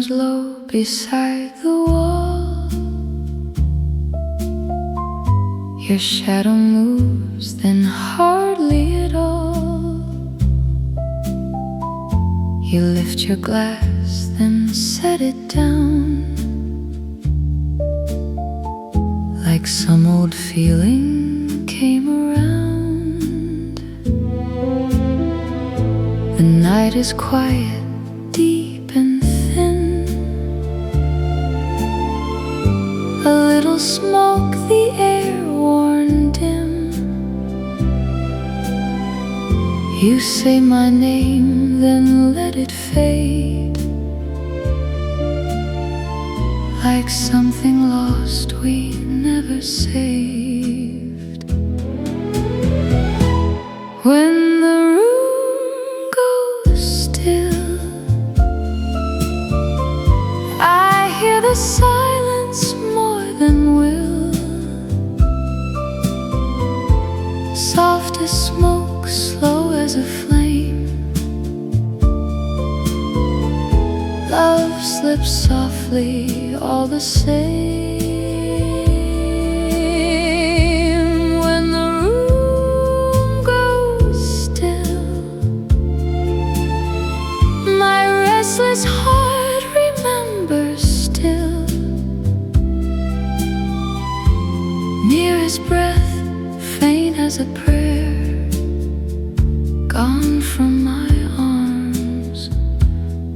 stands low beside the wall. Your shadow moves, then hardly at all. You lift your glass, then set it down, like some old feeling came around. The night is quiet, deep and thin. A little smoke, the air worn dim. You say my name, then let it fade, like something lost we never saved. When the room goes still, I hear the silence more than will. Soft as smoke, slow as a flame, love slips softly all the same. When the room goes still, my restless heart remembers still. Near as breath, faint as a prayer, gone from my arms,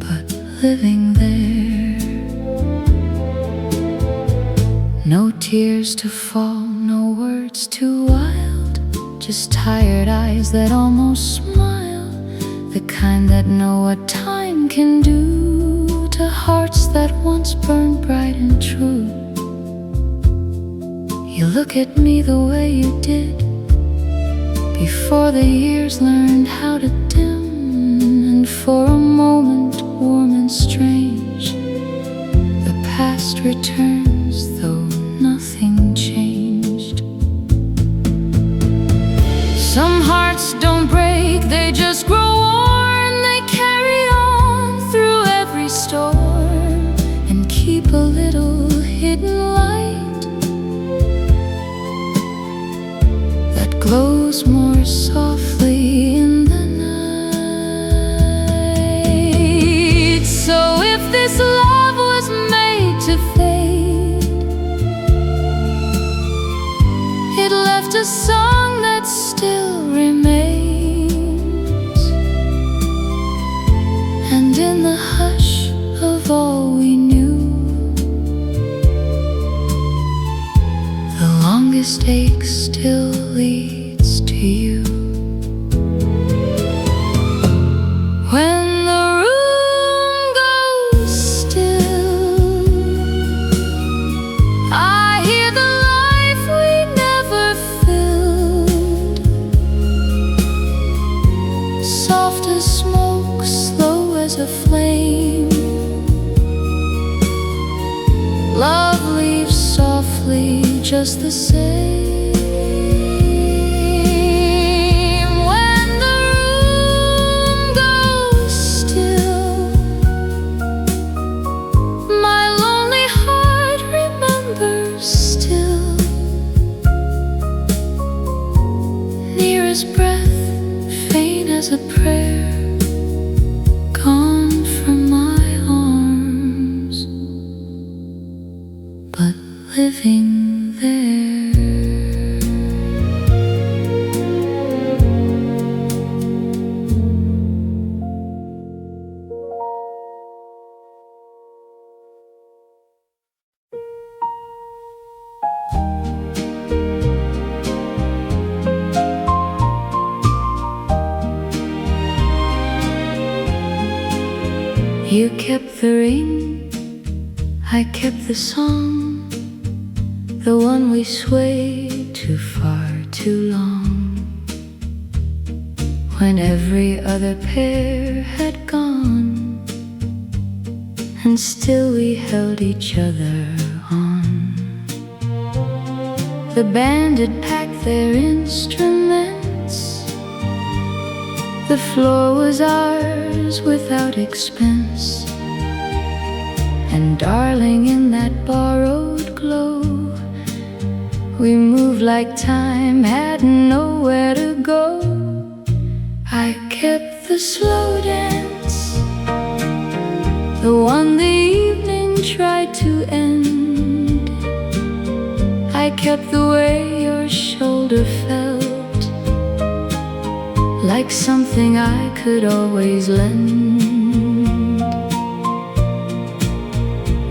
but living there. No tears to fall, no words too wild, just tired eyes that almost smile, the kind that know what time can do to hearts that once burned bright and true. You look at me the way you did before the years learned how to dim, and for a moment, warm and strange, the past returns, though nothing changed. Some hearts don't break, they just grow worn. They carry on through every storm and keep a little hidden light that glows more softly in the night. So if this love was made to fade, it left a song that still remains. And in the hush of all we knew, the longest ache still leads to you. When the room goes still, I hear the life we never filled. Soft as smoke, slow as a flame, love leaves softly just the same. When the room goes still, my lonely heart remembers still. Near as breath, faint as a prayer, gone from my arms, but living there. You kept the ring, I kept the song, the one we swayed too far too long, when every other pair had gone, and still we held each other on. The band had packed their instruments, the floor was ours without expense. And darling, in that borrowed glow, we moved like time had nowhere to go. I kept the slow dance, the one the evening tried to end. I kept the way your shoulder felt, like something I could always lend.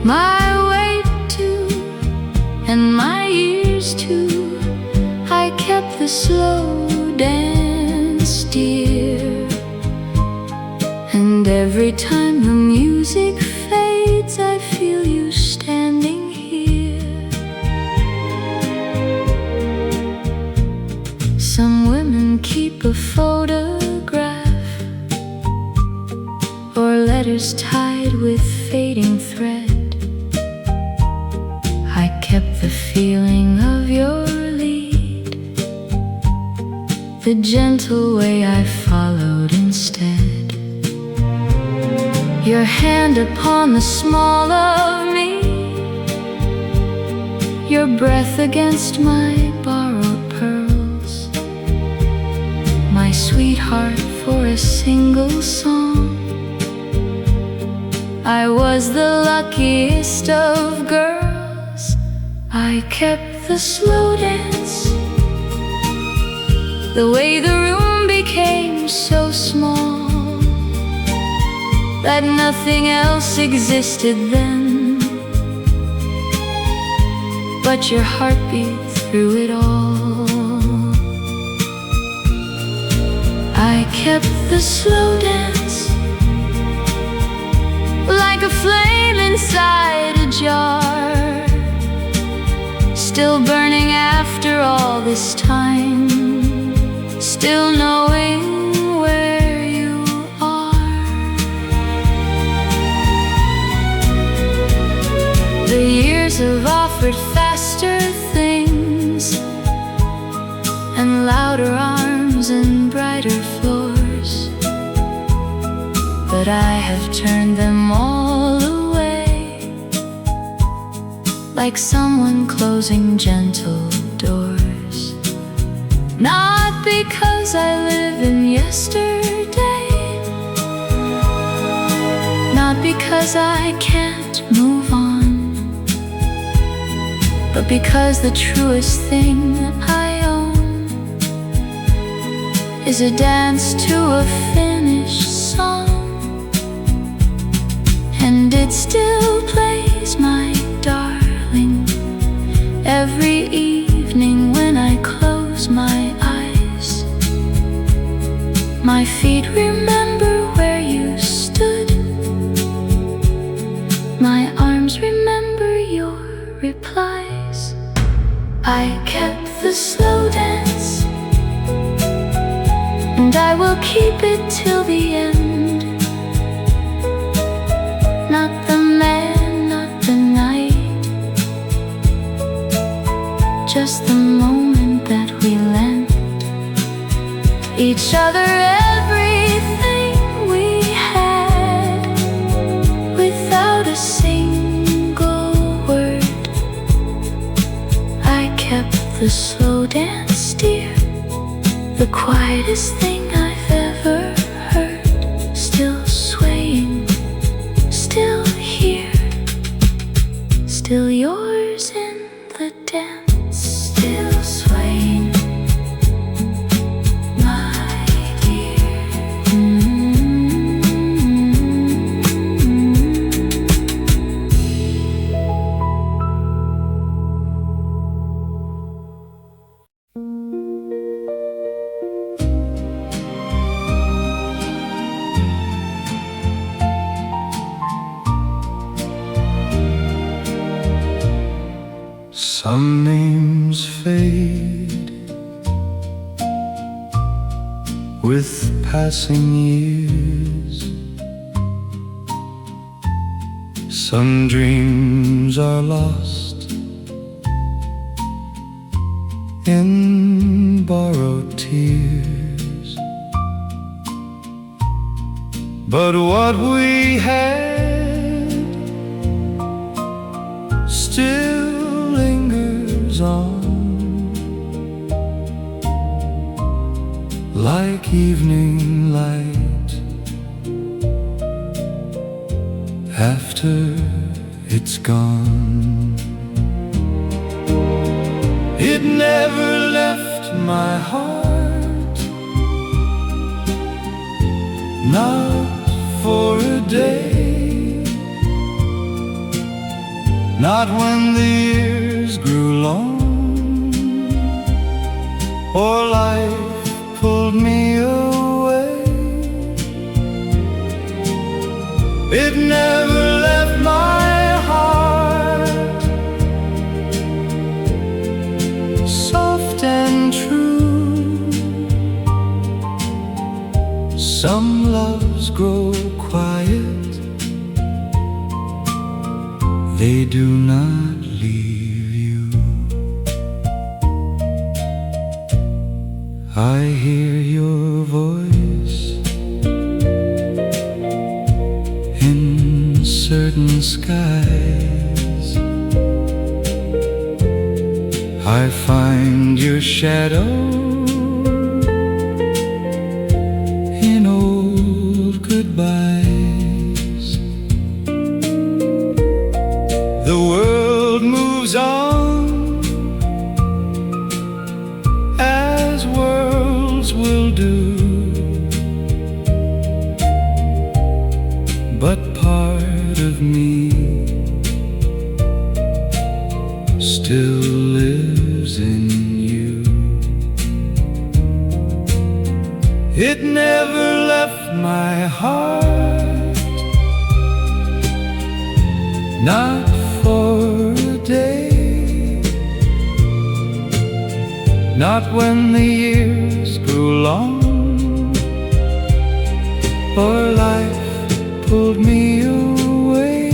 My weight too, and my years too, I kept the slow dance dear. And every time the music fades, I feel you standing here. Some women keep a photograph, or letters tied with fading thread. I kept the feeling of your lead, the gentle way I followed instead. Your hand upon the small of me, your breath against my borrowed pearls, my sweetheart for a single song. I was the luckiest of girls. I kept the slow dance, the way the room became so small that nothing else existed then but your heartbeat through it all. I kept the slow dance, like a flame inside a jar, still burning after all this time, still knowing where you are. The years have offered faster things, and louder arms and brighter floors, but I have turned them all away, like someone closing gentle doors. Not because I live in yesterday, not because I can't move on, but because the truest thing I own is a dance to a finished song. And it still plays, my darling, every evening when I close my eyes. My feet remember where you stood, my arms remember your replies. I kept the slow dance, and I will keep it till the end. Not the man, not the night, just the moment that we lent each other everything we had, without a single word. I kept the slow dance, dear, the quietest thing I've ever heard, still swaying, still here, still yours in the dance, still swaying, my dear. Some names fade with passing years, some dreams are lost in borrowed tears. But what we had evening light after it's gone. It never left my heart, not for a day, not when the years grew long or life pulled me away. It never left my heart, soft and true. Some loves grow quiet, they do not leave you. I hear your voice in certain skies. I find your shadow in old goodbyes. The world moves on as worlds will do, but part of me still lives in you. It never left my heart, not for a day, not when the years grew long or life pulled me away.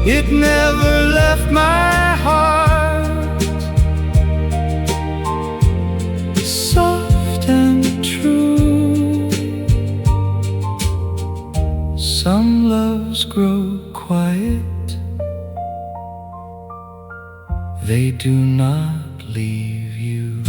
It never left my heart, soft and true. Some loves grow quiet, they do not leave you.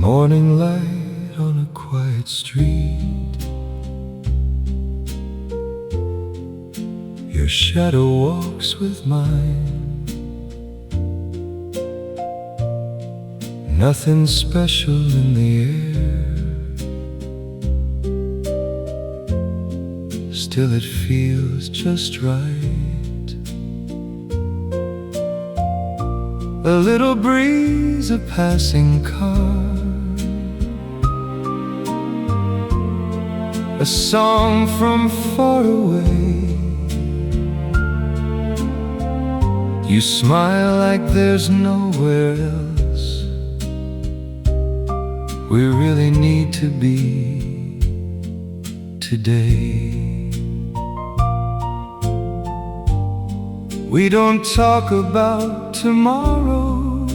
Morning light on a quiet street, your shadow walks with mine. Nothing special in the air, still it feels just right. A little breeze, a passing car, a song from far away. You smile like there's nowhere else we really need to be today. We don't talk about tomorrow,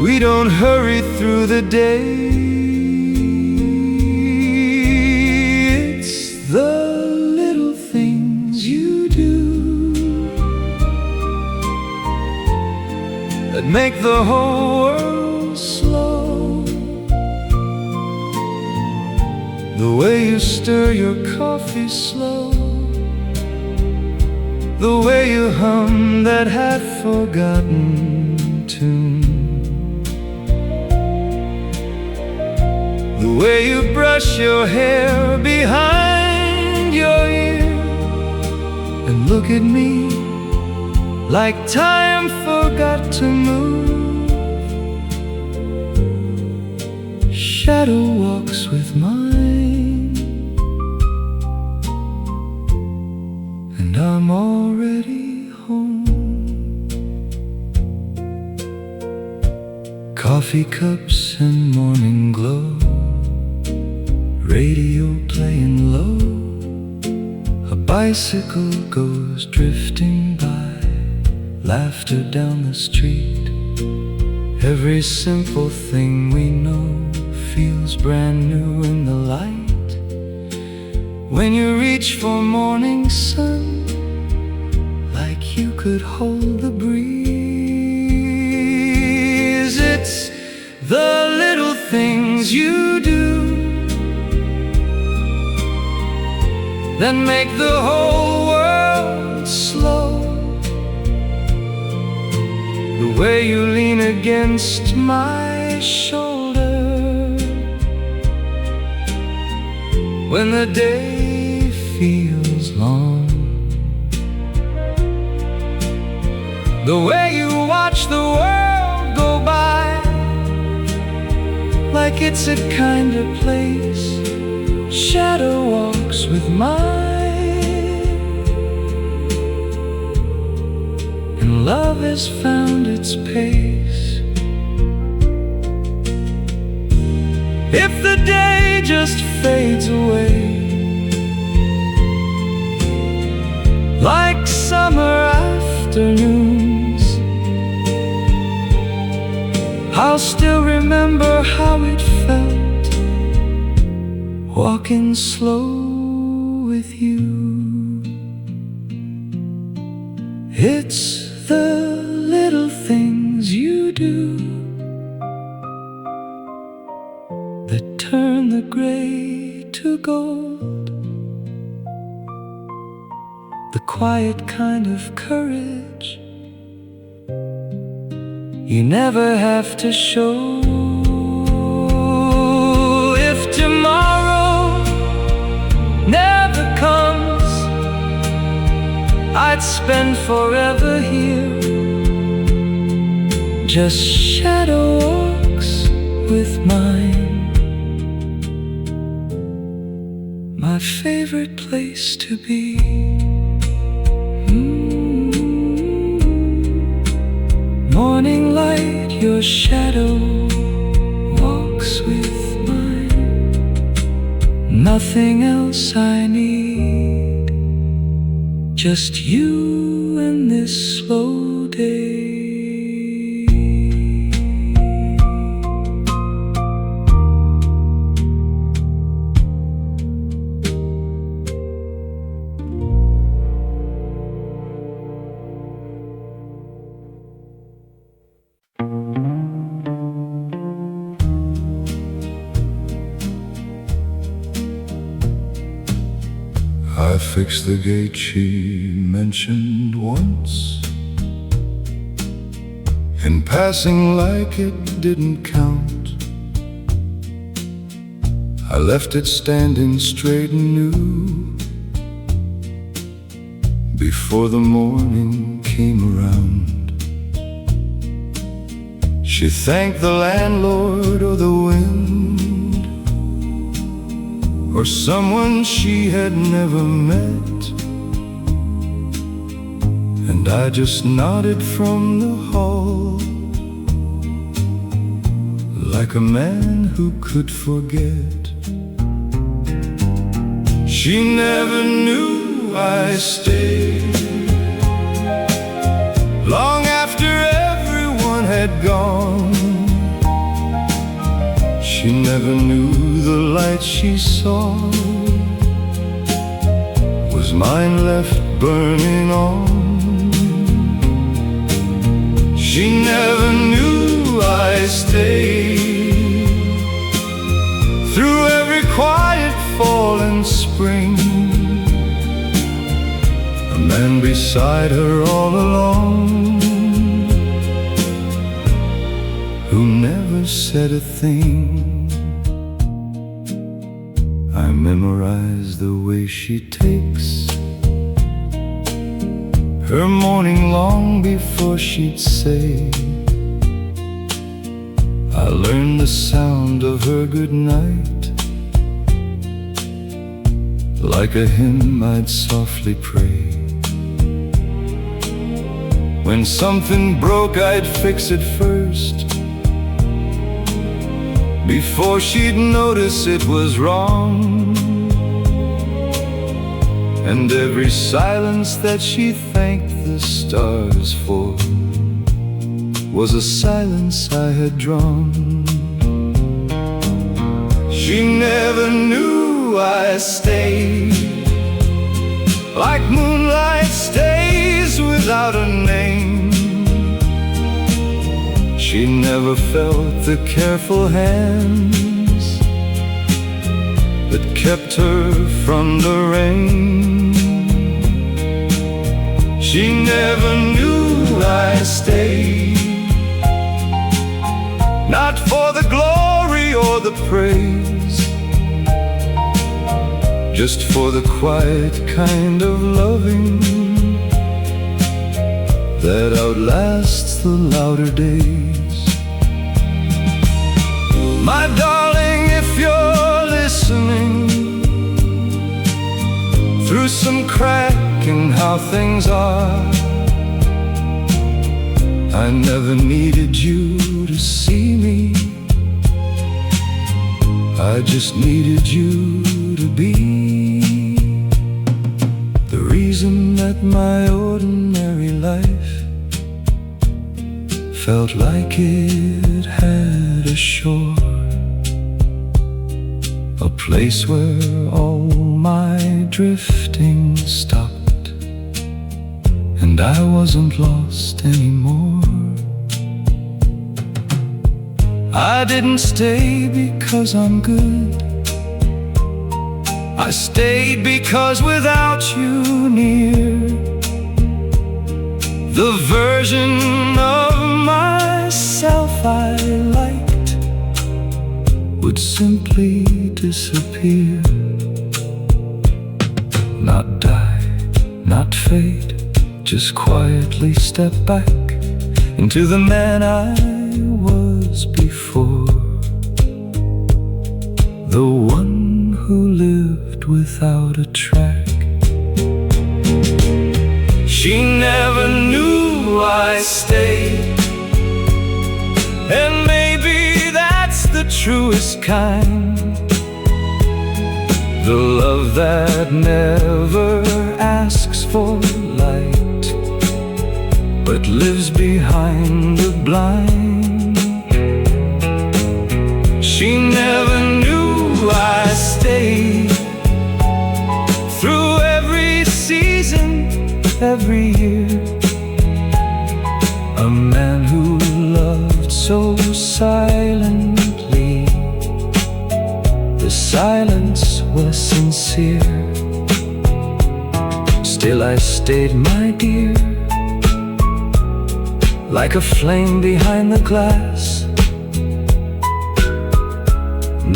we don't hurry through the day. It's the little things you do that make the whole world slow. The way you stir your coffee slow, the way you hum that half-forgotten tune, the way you brush your hair behind your ear and look at me like time forgot to move. Shadow walks with mine, and I'm already home. Coffee cups and morning glow, radio playing low, a bicycle goes drifting by, laughter down the street. Every simple thing we know feels brand new in the light. When you reach for morning sun, like you could hold the breeze. It's the little things you do that make the whole world slow. The way you lean against my shoulder when the day feels long. The way you watch the world go by, like it's a kind of place shadow walks with mine, and love has found its pace. If the day just fades away, like summer afternoons, I'll still remember how it felt walking slow with you. It's the little things you do that turn the gray to gold, the quiet kind of courage you never have to show. If tomorrow never comes, I'd spend forever here, just shadow walks with mine. My favorite place to be. Morning light, your shadow walks with mine. Nothing else I need, just you and this slow day. I fixed the gate she mentioned once, in passing like it didn't count. I left it standing straight and new before the morning came around. She thanked the landlord or the wind, or someone she had never met, and I just nodded from the hall, like a man who could forget. She never knew I stayed long after everyone had gone. She never knew the light she saw was mine left burning on. She never knew I stayed through every quiet fall and spring, a man beside her all along, who never said a thing. I memorize the way she takes her morning long before she'd say. I learned the sound of her good night, like a hymn I'd softly pray. When something broke, I'd fix it first, before she'd notice it was wrong. And every silence that she thanked the stars for was a silence I had drawn. She never knew I stayed, like moonlight stays without a name. She never felt the careful hands that kept her from the rain. She never knew I stayed, not for the glory or the praise, just for the quiet kind of loving that outlasts the louder days. My darling, if you're listening, through some crack in how things are, I never needed you to see me, I just needed you to be the reason that my ordinary life felt like it had a shore, a place where all my drifting stopped, and I wasn't lost anymore. I didn't stay because I'm good, I stayed because without you near, the version of myself I liked would simply disappear. Not die, not fade, just quietly step back into the man I was before, the one who lived without a track. She never knew I stayed, and maybe that's the truest kind, the love that never asks for light, but lives behind the blind. She never knew I stayed, through every season, every year, a man who loved so silently, the silence was sincere. Still I stayed, my dear, like a flame behind the glass,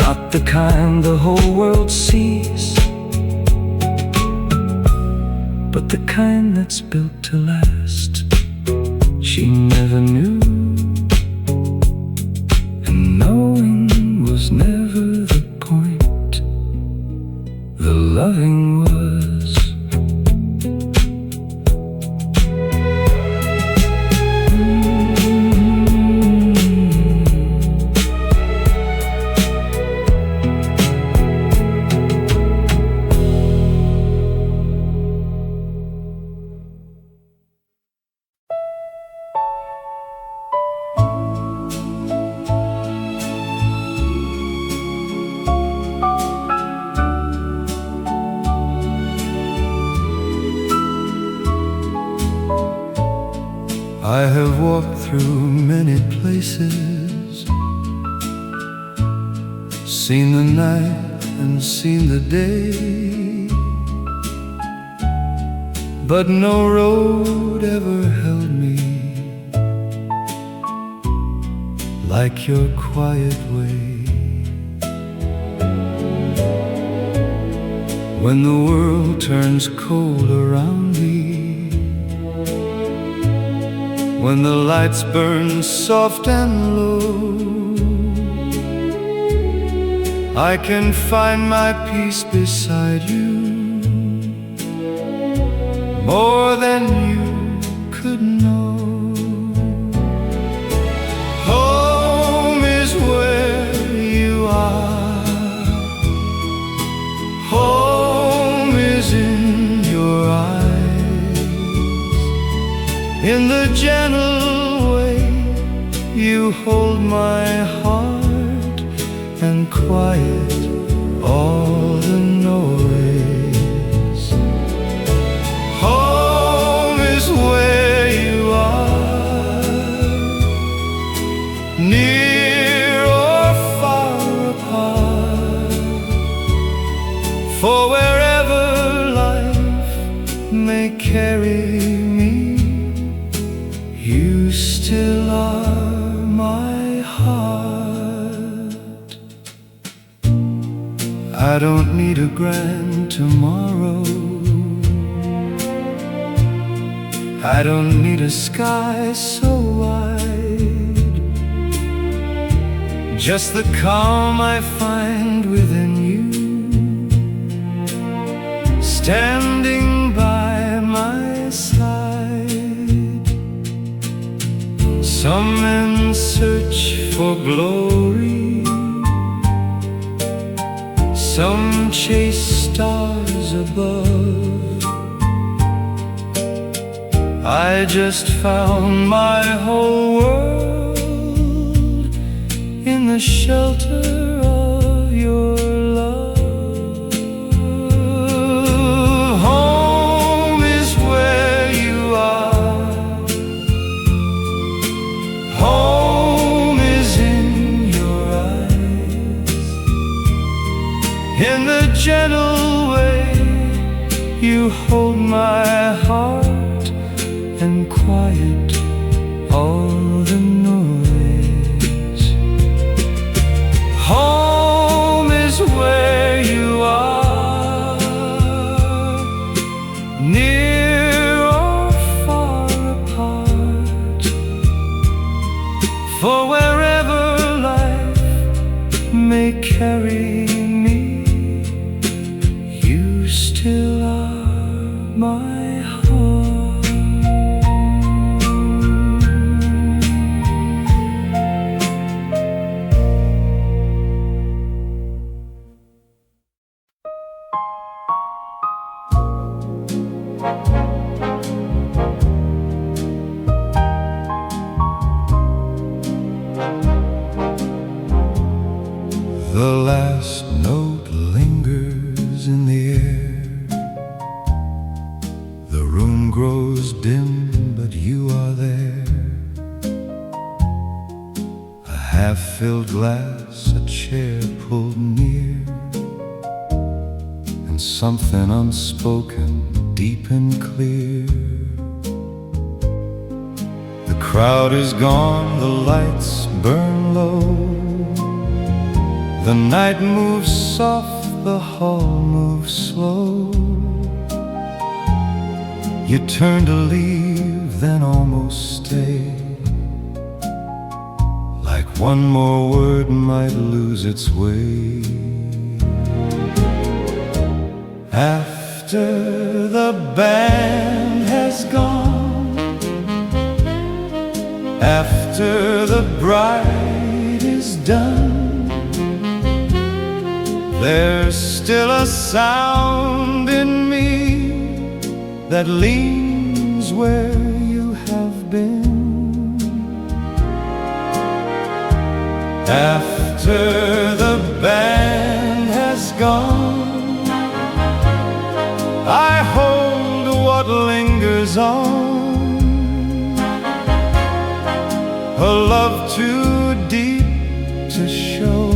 not the kind the whole world sees, but the kind that's built to last. She never knew, and knowing was never the point, the loving was. I have walked through many places, seen the night and seen the day, but no road ever held me like your quiet way. When the world turns cold around me, when the lights burn soft and low, I can find my peace beside you, more than you could know. Home is where you in the gentle way you hold my heart and quiet all the noise. Home is where you are, near or far apart, for wherever life may carry me, you still are my heart. I don't need a grand tomorrow, I don't need a sky so wide, just the calm I find within you, standing by my side. Some men search for glory, some chase stars above. I just found my whole world in the shelter of your love. Home is where you are, home is in your eyes, in the gentle way you hold my heart and quiet all the noise. Home is where you are, near or far apart, for wherever life may carry me, you still are my heart. The last note lingers in the air. The room grows dim, but you are there. A half-filled glass, a chair pulled near, and something unspoken, deep and clear. The crowd is gone, the lights burn low. The night moves soft, the hall moves slow. You turn to leave, then almost stay, like one more word might lose its way. After the band has gone, after the bride is done, there's still a sound in me that leans where you have been. After the band has gone, I hold what lingers on, a love too deep to show,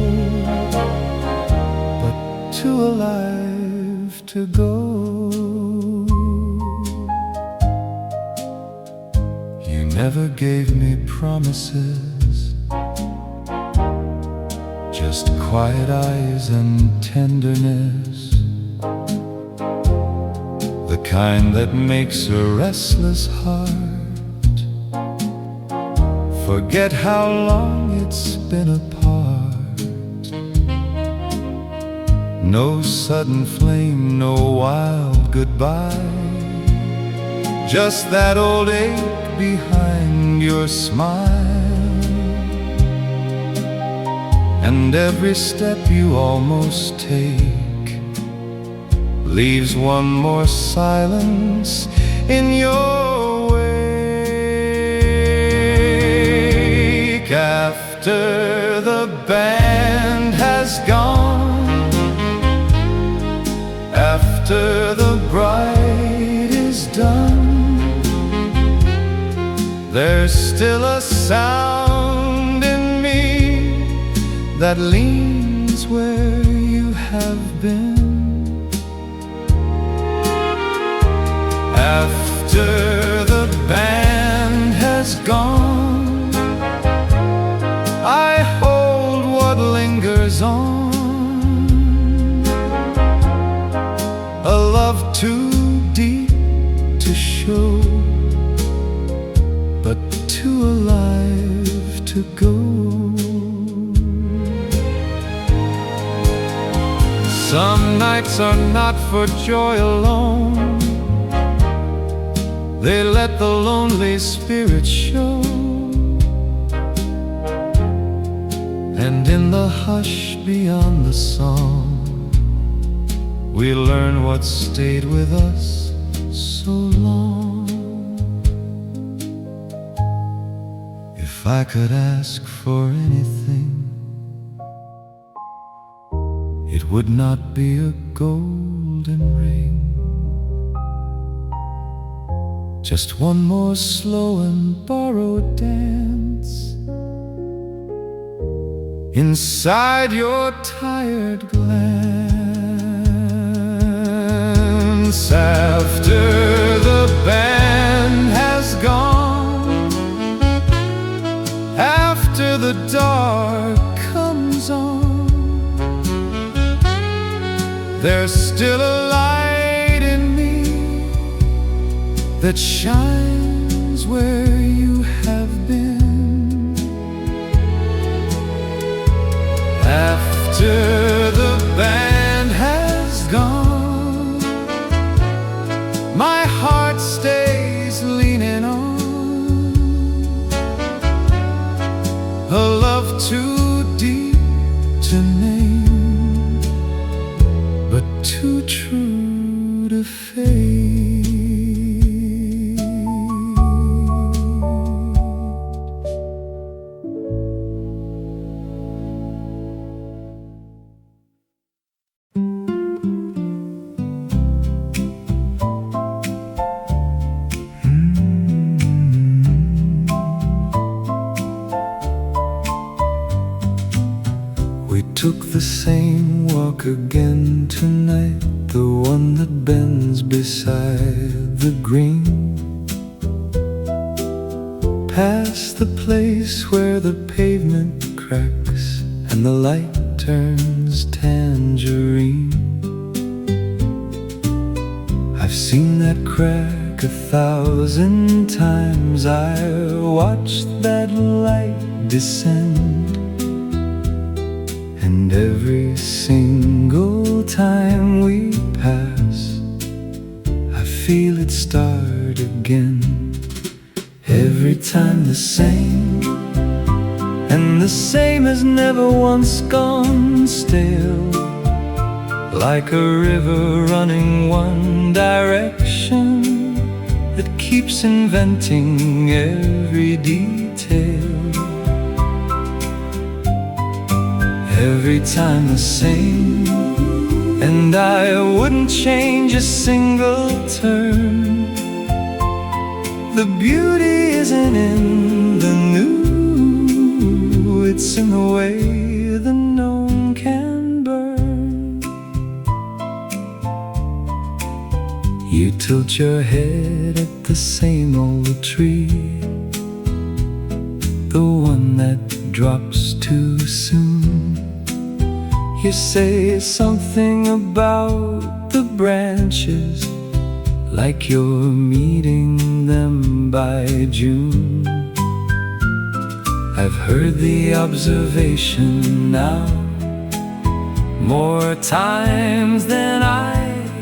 too alive to go. You never gave me promises, just quiet eyes and tenderness, the kind that makes a restless heart forget how long it's been apart. No sudden flame, no wild goodbye, just that old ache behind your smile. And every step you almost take leaves one more silence in your way. After the band has gone, after the bride is done, there's still a sound in me that leans where you have been. After the band has gone, I hold what lingers on, a love too deep to show, but too alive to go. Some nights are not for joy alone, they let the lonely spirit show. And in the hush beyond the song, we learn what stayed with us so long. If I could ask for anything, it would not be a golden ring, just one more slow and borrowed dance inside your tired glance. After the band has gone, after the dark comes on, there's still a light in me that shines where you have been. After the band has gone, my heart stays leaning on, a love too deep to name, but too true to fade. We took the same walk again tonight, the one that bends beside the green, past the place where the pavement cracks and the light turns tangerine. I've seen that crack 1,000 times, I watched that light descend, and every single time we pass, I feel it start again. Every time the same, and the same has never once gone stale, like a river running one direction that keeps inventing every detail. Every time the same, and I wouldn't change a single turn. The beauty isn't in the new, it's in the way the known can burn. You tilt your head at the same old tree, the one that drops too soon. You say something about the branches, like you're meeting them by June. I've heard the observation now more times than I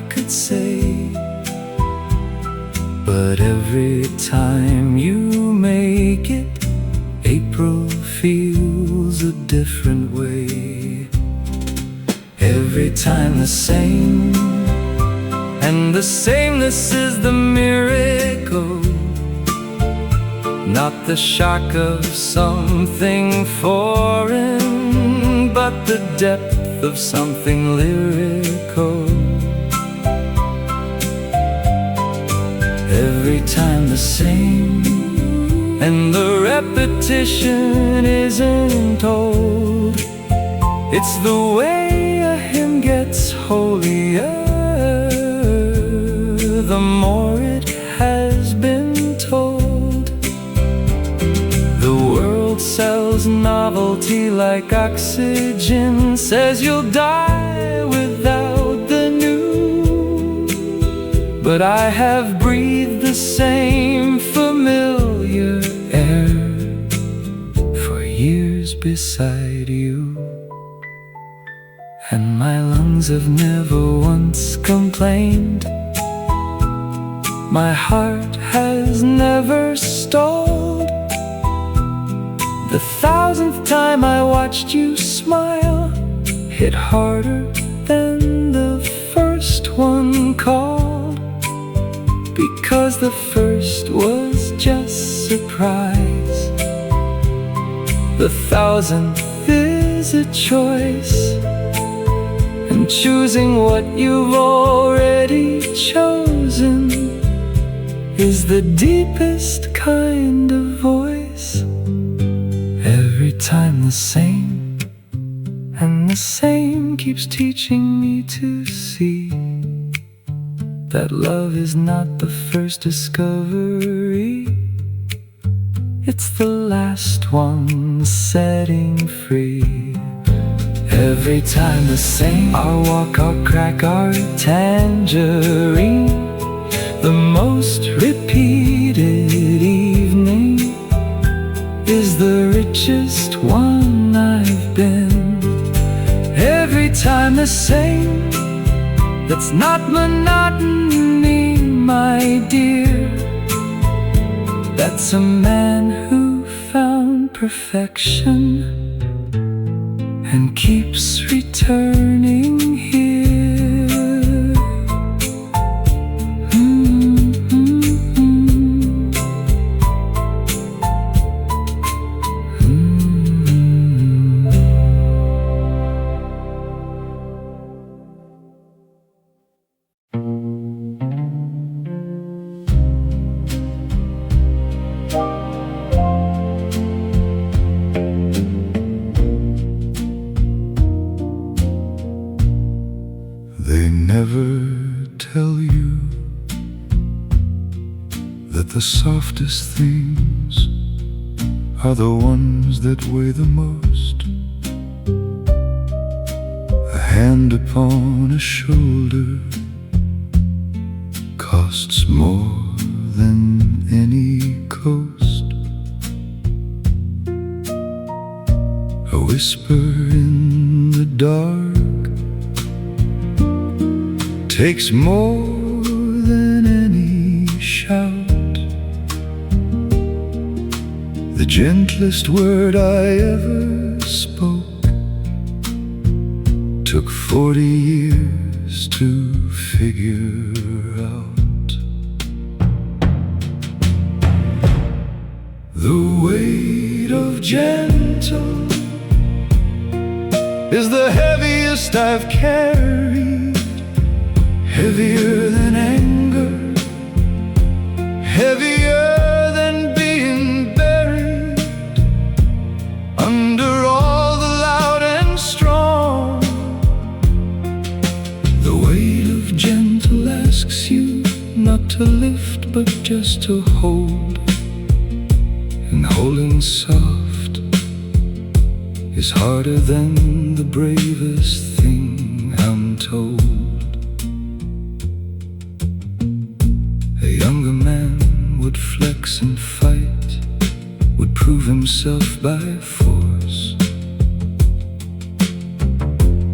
could say, but every time you make it, April feels a different way. Every time the same, and the sameness is the miracle. not the shock of something foreign, but the depth of something lyrical. Every time the same, and the repetition isn't old. It's the way a hymn gets holier the more it has been told. The world sells novelty like oxygen, says you'll die without the new. But I have breathed the same familiar air for years beside you, and my lungs have never once complained. My heart has never stalled. The 1000th time I watched you smile hit harder than the first one called, because the first was just surprise. The 1000th is a choice, and choosing what you've already chosen is the deepest kind of voice. Every time the same, and the same keeps teaching me to see that love is not the first discovery, it's the last one setting free. Every time the same, our walk, our crack, our tangerine. The most repeated evening is the richest one I've been. Every time the same, that's not monotony, my dear. That's a man who found perfection and keeps returning here. They never tell you that the softest things are the ones that weigh the most. A hand upon a shoulder costs more than any coast. A whisper in the dark takes more than any shout. The gentlest word I ever spoke took 40 years to figure out. The weight of gentle is the heaviest I've carried. Heavier than anger, heavier than being buried under all the loud and strong. The weight of gentle asks you not to lift but just to hold, and holding soft is harder than the bravest thing, I'm told. A younger man would flex and fight, would prove himself by force,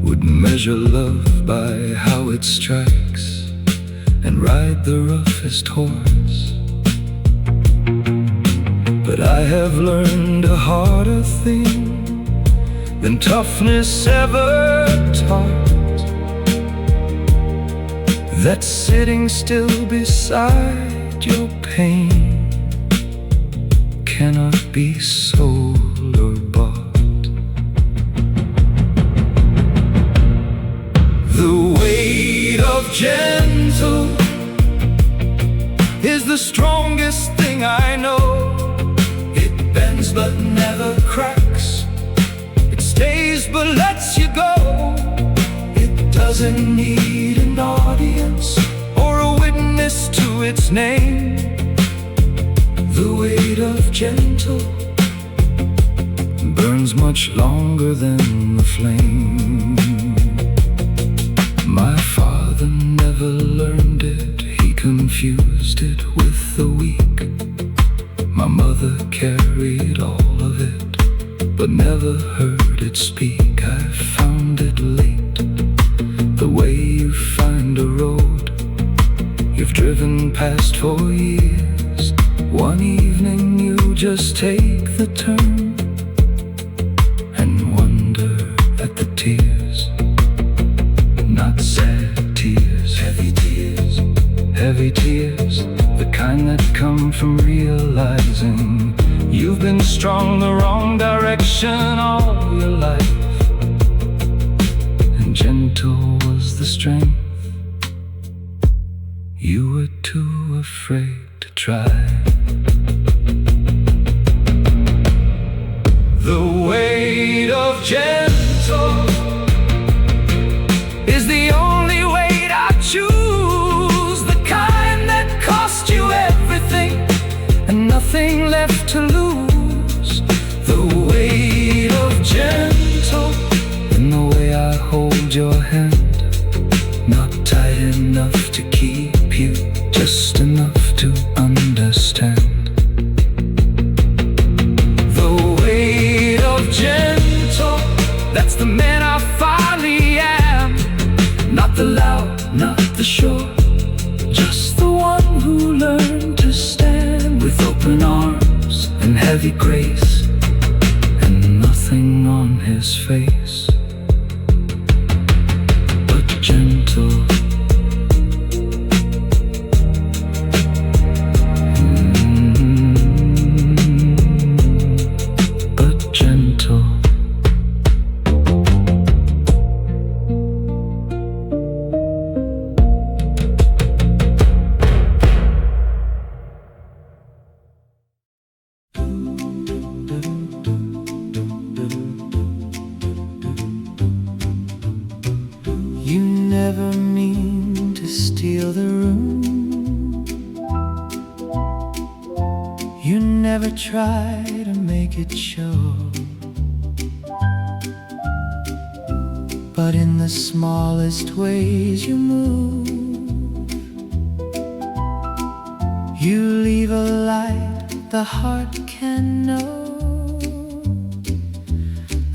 would measure love by how it strikes, and ride the roughest horse. But I have learned a harder thing than toughness ever taught, that sitting still beside your pain cannot be sold or bought. The weight of gentle is the strongest thing I know. It bends but never cracks. It stays but lets you go. It doesn't need an audience or a witness to its name. The weight of gentle burns much longer than the flame. My father never learned it. He confused it with the weak. My mother carried all of it, but never heard it speak. I found it late, the way you find a road you've driven past for years. One evening you just take the turn and wonder at the tears. Not sad tears, heavy tears. Heavy tears, the kind that come from realizing you've been strong the wrong direction all your life. And gentle was the strength you were too afraid to try. The weight of gentle is the only weight I choose, the kind that cost you everything and nothing left to lose. The weight of gentle in the way I hold your hand, not tight enough to keep you, just enough to understand. Gentle, that's the man I finally am. Not the loud, not the sure, just the one who learned to stand with open arms and heavy grace, and nothing on his face but gentle. Never mean to steal the room. You never try to make it show, but in the smallest ways you move, you leave a light the heart can know.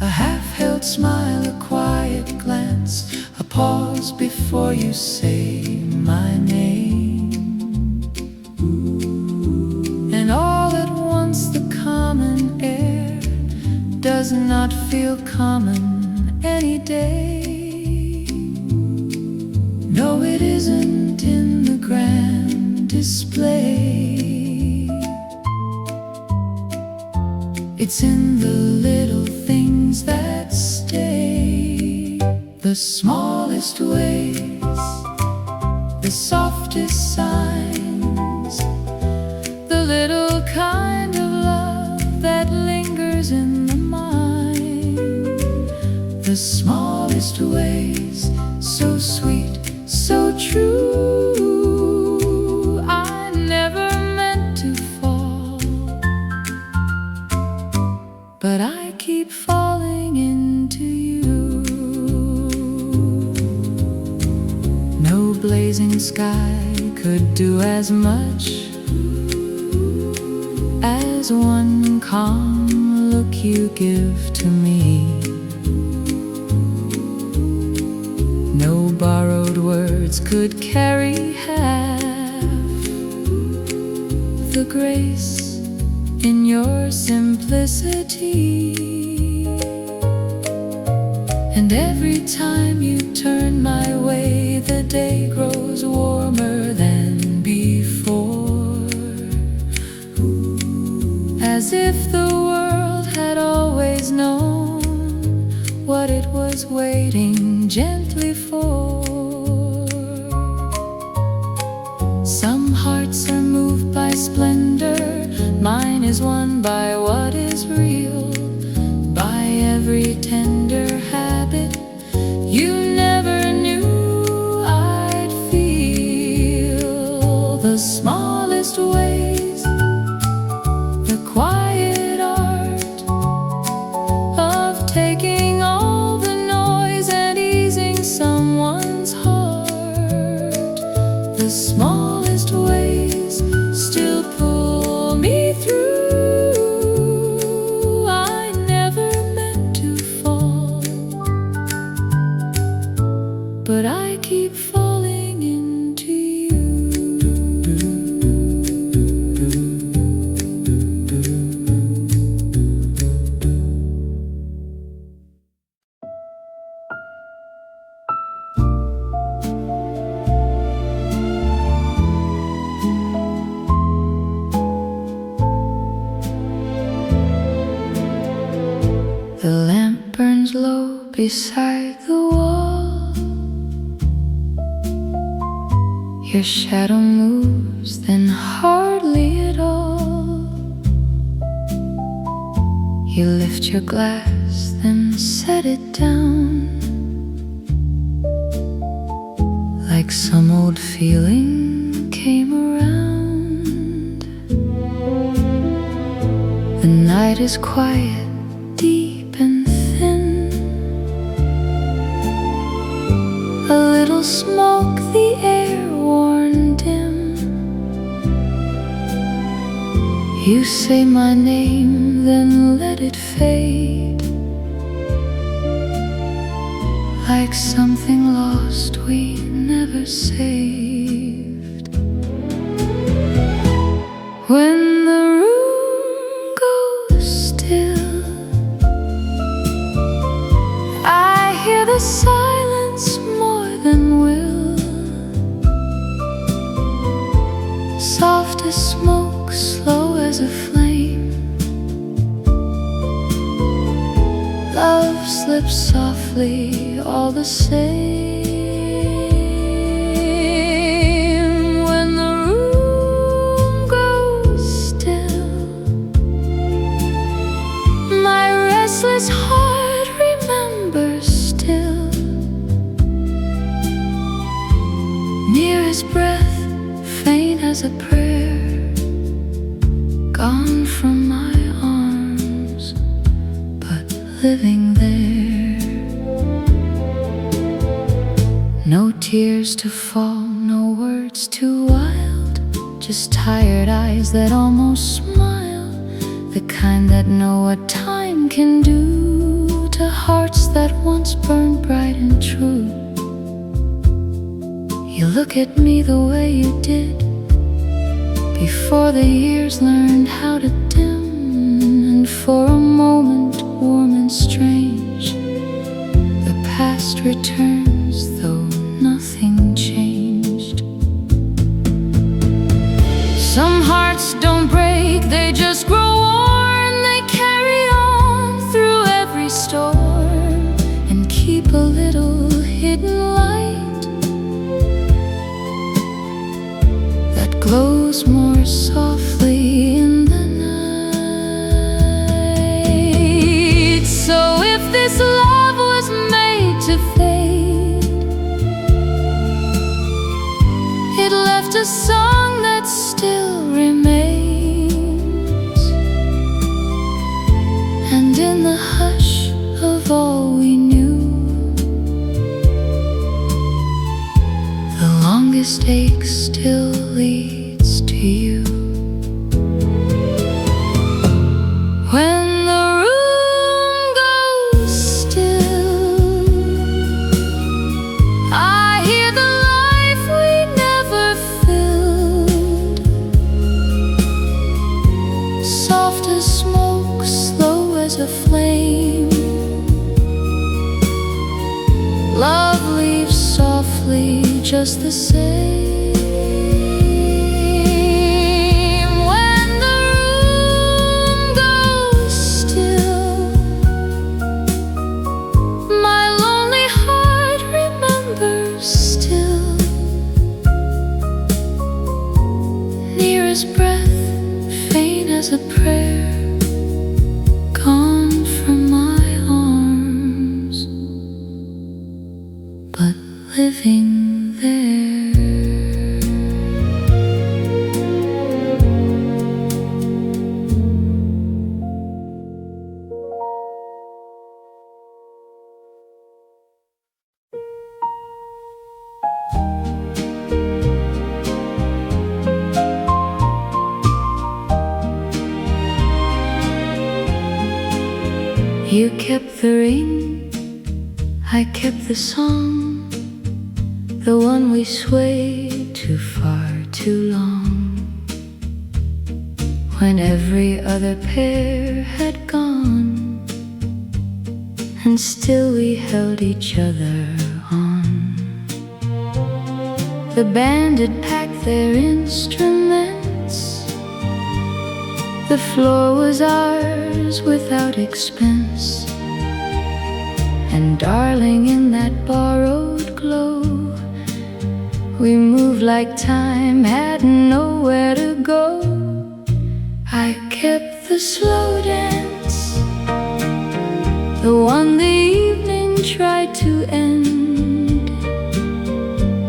A half-held smile, a quiet glance, a pause before you say my name. And all at once the common air does not feel common any day. No, it isn't in the grand display. It's in the little things that stay. The smallest ways, the softest signs, the little kind of love that lingers in the mind. The smallest ways, so sweet, so true. I never meant to fall, but I keep falling into you. No blazing sky could do as much as one calm look you give to me. No borrowed words could carry half the grace in your simplicity. And every time you turn my way, the day grows warmer than before. as if the world had always known what it was waiting gently for. Some hearts are moved by splendor, mine is won by what is real, by every tender habit you never knew I'd feel. The smallest ways, the quiet art of taking all the noise and easing someone's heart. The smallest ways still pull me through. I never meant to fall, but I keep falling into you. The lamp burns low beside the wall. Your shadow moves, then hardly at all. You lift your glass, then set it down, like some old feeling came around. The night is quiet, deep and thin. A little smoke, the air worn dim. You say my name, then let it fade, like something lost we never saved. When the room goes still, I hear the silence more than will. Soft as smoke, slow as a flame, love slips softly all the same. When the room goes still, my restless heart remembers still. Near as breath, faint as a prayer, gone from my arms, but living there. No tears to fall, no words too wild, just tired eyes that almost smile, the kind that know what time can do to hearts that once burned bright and true. You look at me the way you did before the years learned how to dim, and for a moment, warm and strange, the past returns, though nothing changed. Some hearts don't break, they just grow worn. They carry on through every storm and keep a little hidden light that glows more softly in the night. So if this love was made to fade, it left a song that still remains, and in the hush of all we knew, the longest ache still leads to you. When the room goes still, I hear the life we never filled, soft as smoke, slow as a flame. Love leaves softly just the same. When the room You kept the ring, I kept the song, the one we swayed too far too long. When every other pair had gone, and still we held each other on. The band had packed their instruments, the floor was ours without expense. And darling, in that borrowed glow, we moved like time had nowhere to go. I kept the slow dance, the one the evening tried to end.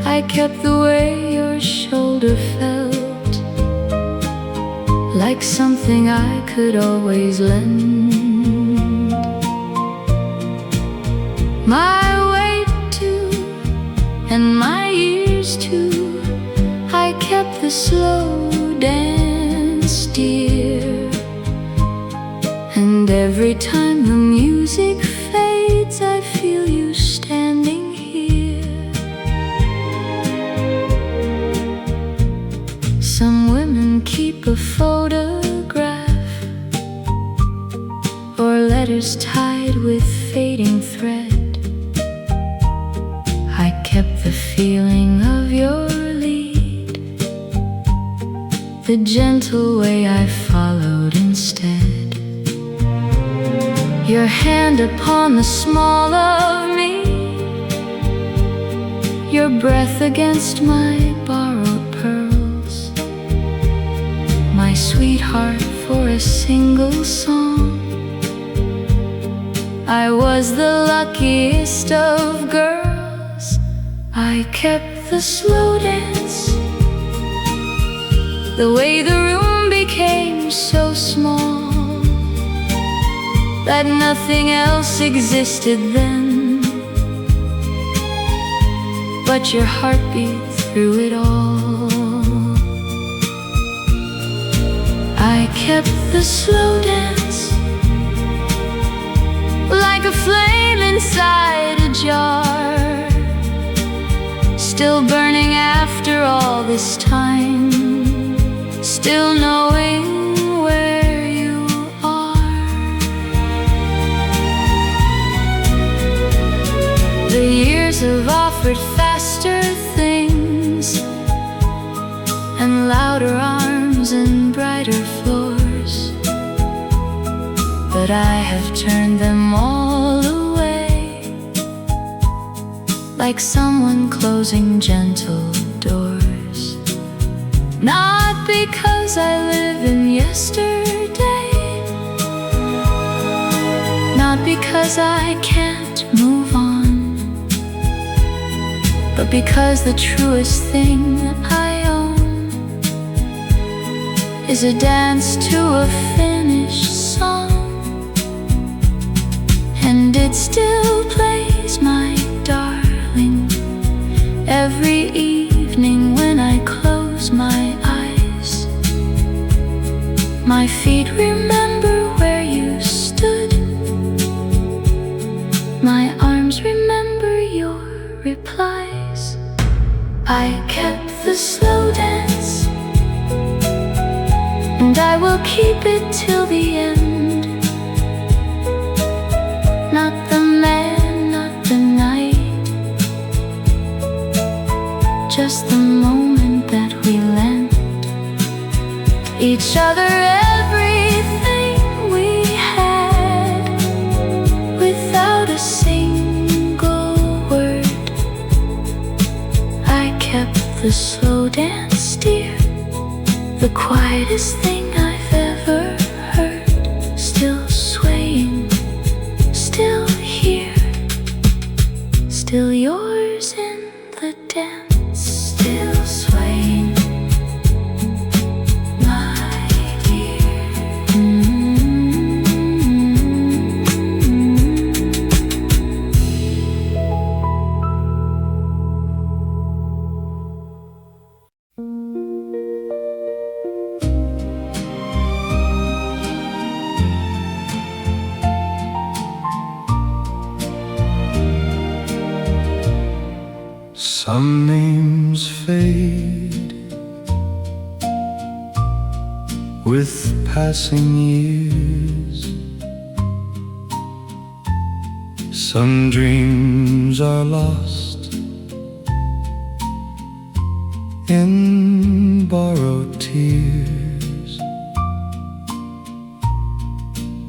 I kept the way your shoulder felt, like something I could always lend. My weight too, and my ears too, I kept the slow dance dear. And every time the music fades, I feel you standing here. Some women keep a photograph, or letters tied with fading thread. I kept the feeling of your lead, the gentle way I followed instead. Your hand upon the small of me, your breath against my borrowed pearls. My sweetheart, for a single song, I was the luckiest of girls. I kept the slow dance, the way the room became so small that nothing else existed then but your heartbeat through it all. I kept the slow dance, like a flame inside a jar, still burning after all this time, still knowing where you are. The years have offered faster things, and louder arms and brighter floors, but I have turned them all away, like someone closing gentle doors. Not because I live in yesterday, not because I can't move on, but because the truest thing I own is a dance to a finished song. And it still plays, my darling, every evening when I close my eyes. My feet remember where you stood, my arms remember your replies. I kept the slow dance, and I will keep it till the end. Not the man, not the night, just the moment that we lent each other everything we had, without a single word. I kept the slow dance, dear, the quietest thing I've ever heard, still swaying, still here, still yours in the dance, still swaying, my dear. Some names fade with passing years. Some dreams are lost in borrowed tears.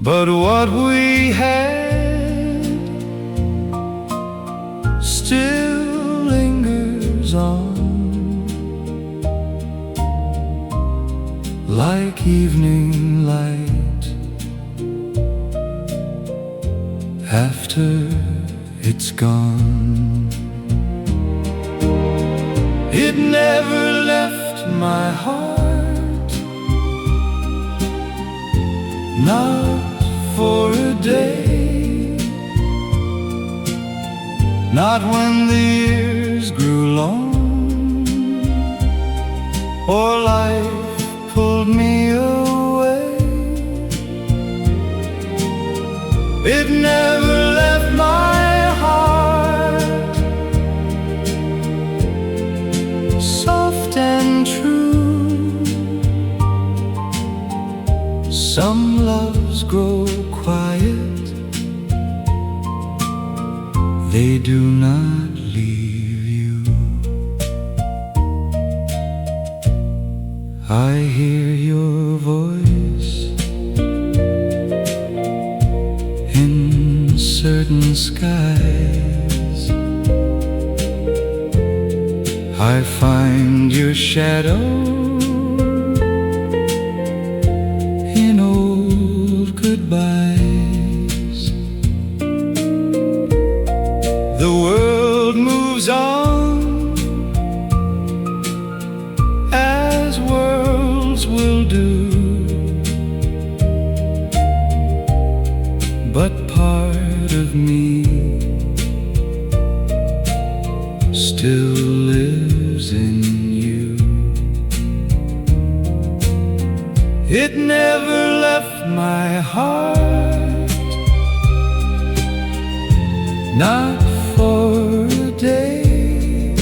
But what we had still lingers on, like evening light after it's gone. It never left my heart, not for a day, not when the years grew long, or life pulled me away. It never left my heart, soft and true. Some loves grow quiet, they do not leave you. I hear your voice in certain skies. I find your shadow in old goodbyes. The world moves on as worlds will do, but part of me still lives in you. It never left my heart, not for a day,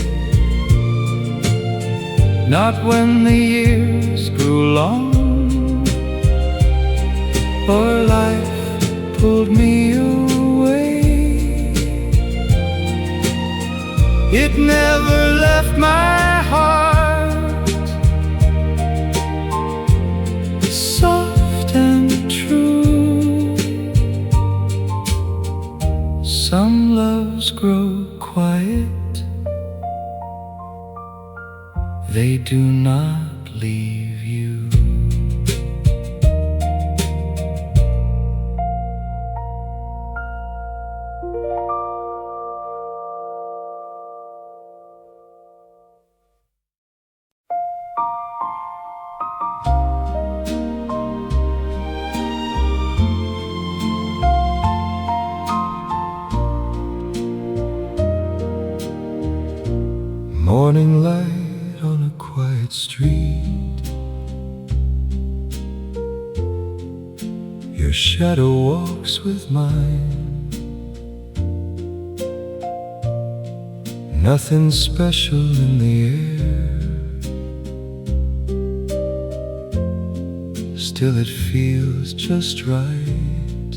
not when the years grew long, or life pulled me away. It never left my heart, soft and true. Some loves grow quiet, they do not leave you. Morning light on a quiet street, your shadow walks with mine. Nothing special in the air, still it feels just right.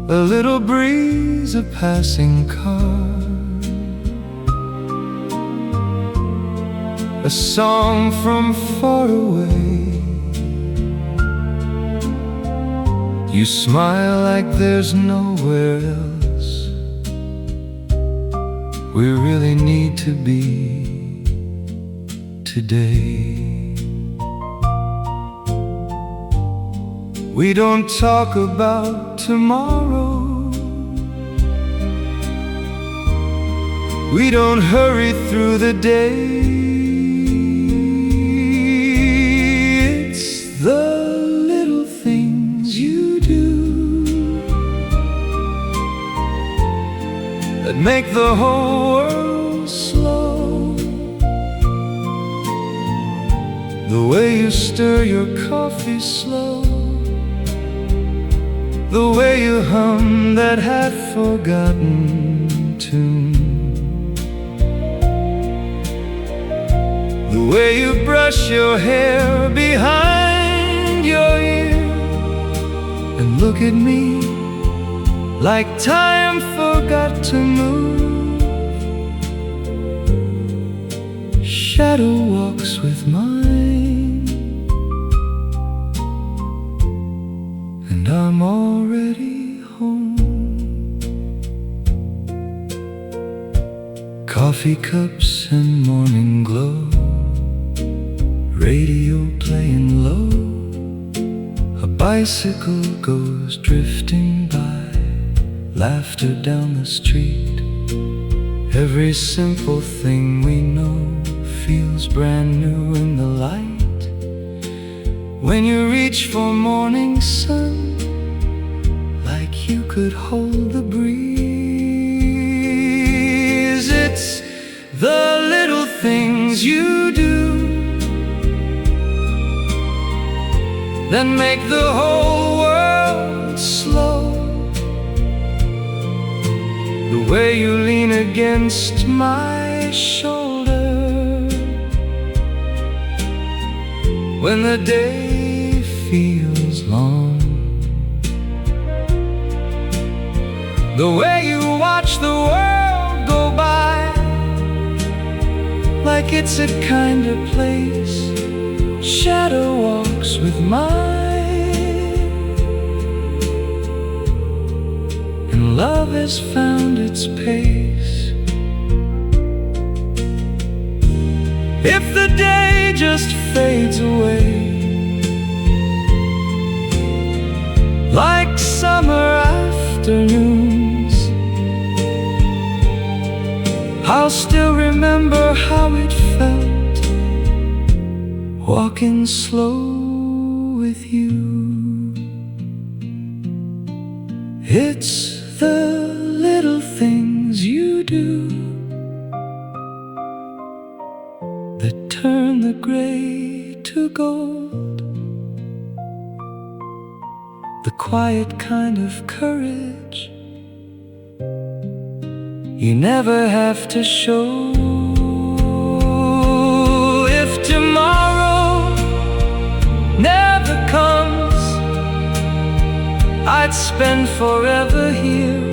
A little breeze, a passing car, a song from far away. You smile like there's nowhere else we really need to be today. We don't talk about tomorrow, we don't hurry through the day. It's the little things you do that make the whole world slow. The way you stir your coffee slow, the way you hum that half-forgotten tune. The way you brush your hair behind your ear and look at me like time forgot to move. Shadow walks with mine, and I'm already home. Coffee cups and morning glow, radio playing low, a bicycle goes drifting by, laughter down the street. Every simple thing we know feels brand new in the light. When you reach for morning sun, like you could hold the breeze. It's the little things you do that make the whole world slow. The way you lean against my shoulder when the day feels long. The way you watch the world go by like it's a kind of place. Shadow walks with mine, and love has found its pace. If the day just fades away like summer afternoons, I'll still remember how it felt walking slow with you. It's the little things you do that turn the gray to gold, the quiet kind of courage you never have to show. If tomorrow never comes, I'd spend forever here.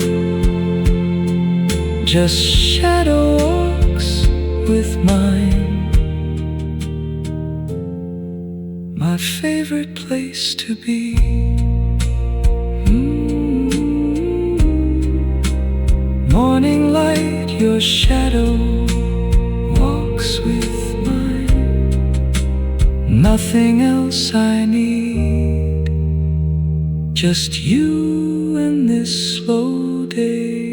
Just shadow walks with mine, my favorite place to be. Morning light, your shadow walks with mine. Nothing else I need, just you and this slow day.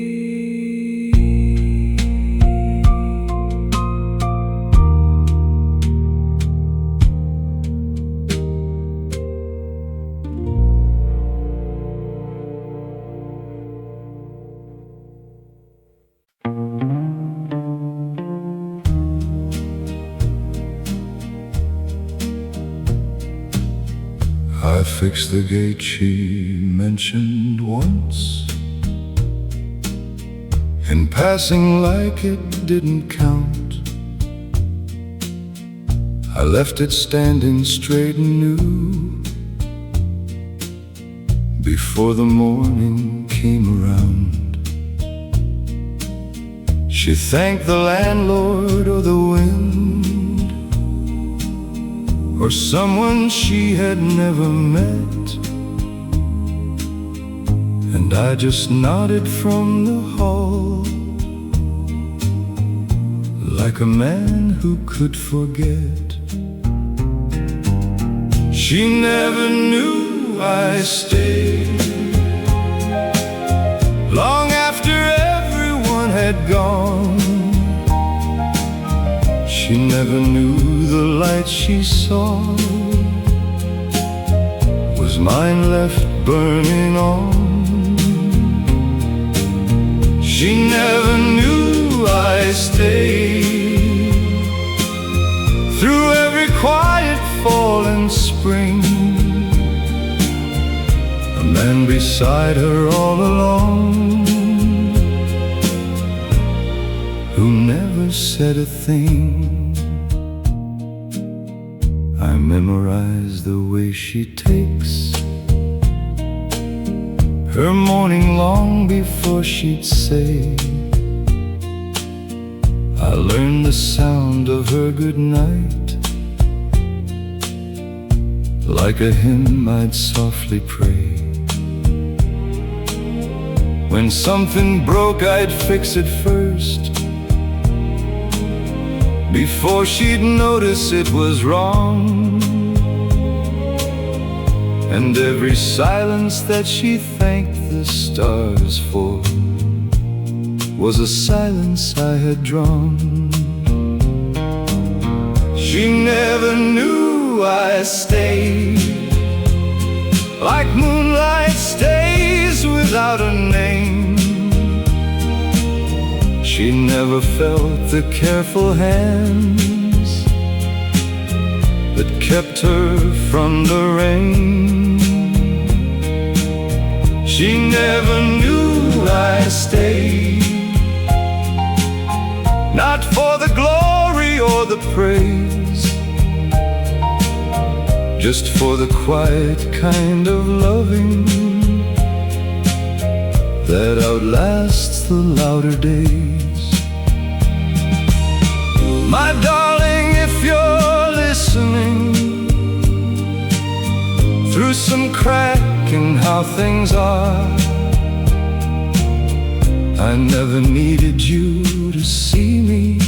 I fixed the gate she mentioned once, in passing like it didn't count. I left it standing straight and new before the morning came around. She thanked the landlord or the wind or someone she had never met, and I just nodded from the hall like a man who could forget. She never knew I stayed long after everyone had gone. She never knew the light she saw was mine left burning on. She never knew I stayed through every quiet fall and spring, a man beside her all along. said a thing. I memorized the way she takes her morning long before she'd say. I learned the sound of her goodnight, like a hymn I'd softly pray. When something broke, I'd fix it first, before she'd notice it was wrong. And every silence that she thanked the stars for was a silence I had drawn. She never knew I stayed, like moonlight stays without a name. She never felt the careful hands that kept her from the rain. She never knew I stayed, not for the glory or the praise, just for the quiet kind of loving that outlasts the louder days. My darling, if you're listening, through some crack in how things are, I never needed you to see me,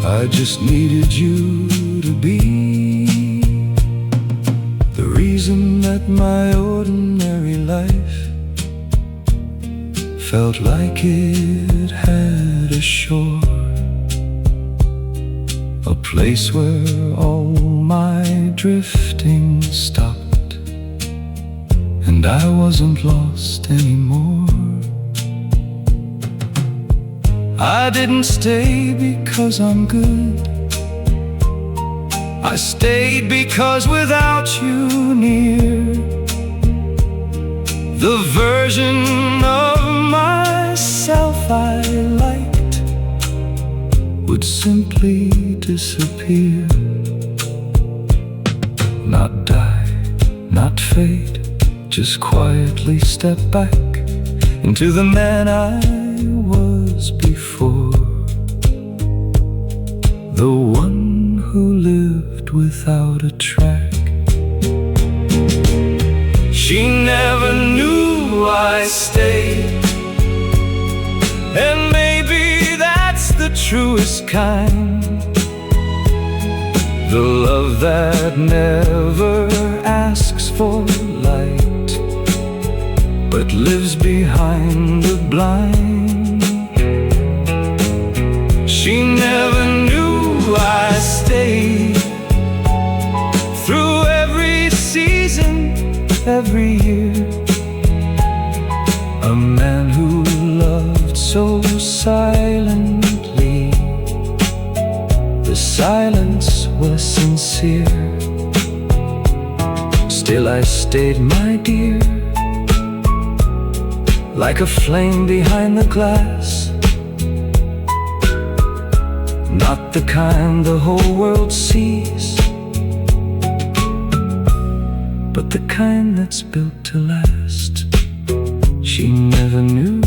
I just needed you to be the reason that my ordinary life felt like it had a shore, a place where all my drifting stopped, and I wasn't lost anymore. I didn't stay because I'm good, I stayed because without you near, the version of myself I liked would simply disappear. Not die, not fade, just quietly step back into the man I was before, the one who lived without a track. She never knew I stayed, and maybe that's the truest kind, the love that never asks for light, but lives behind the blind. She never knew I stayed, through every season, every year, a man who loved so silently, the silence was sincere. Still I stayed, my dear, like a flame behind the glass, not the kind the whole world sees, but the kind that's built to last. She never knew,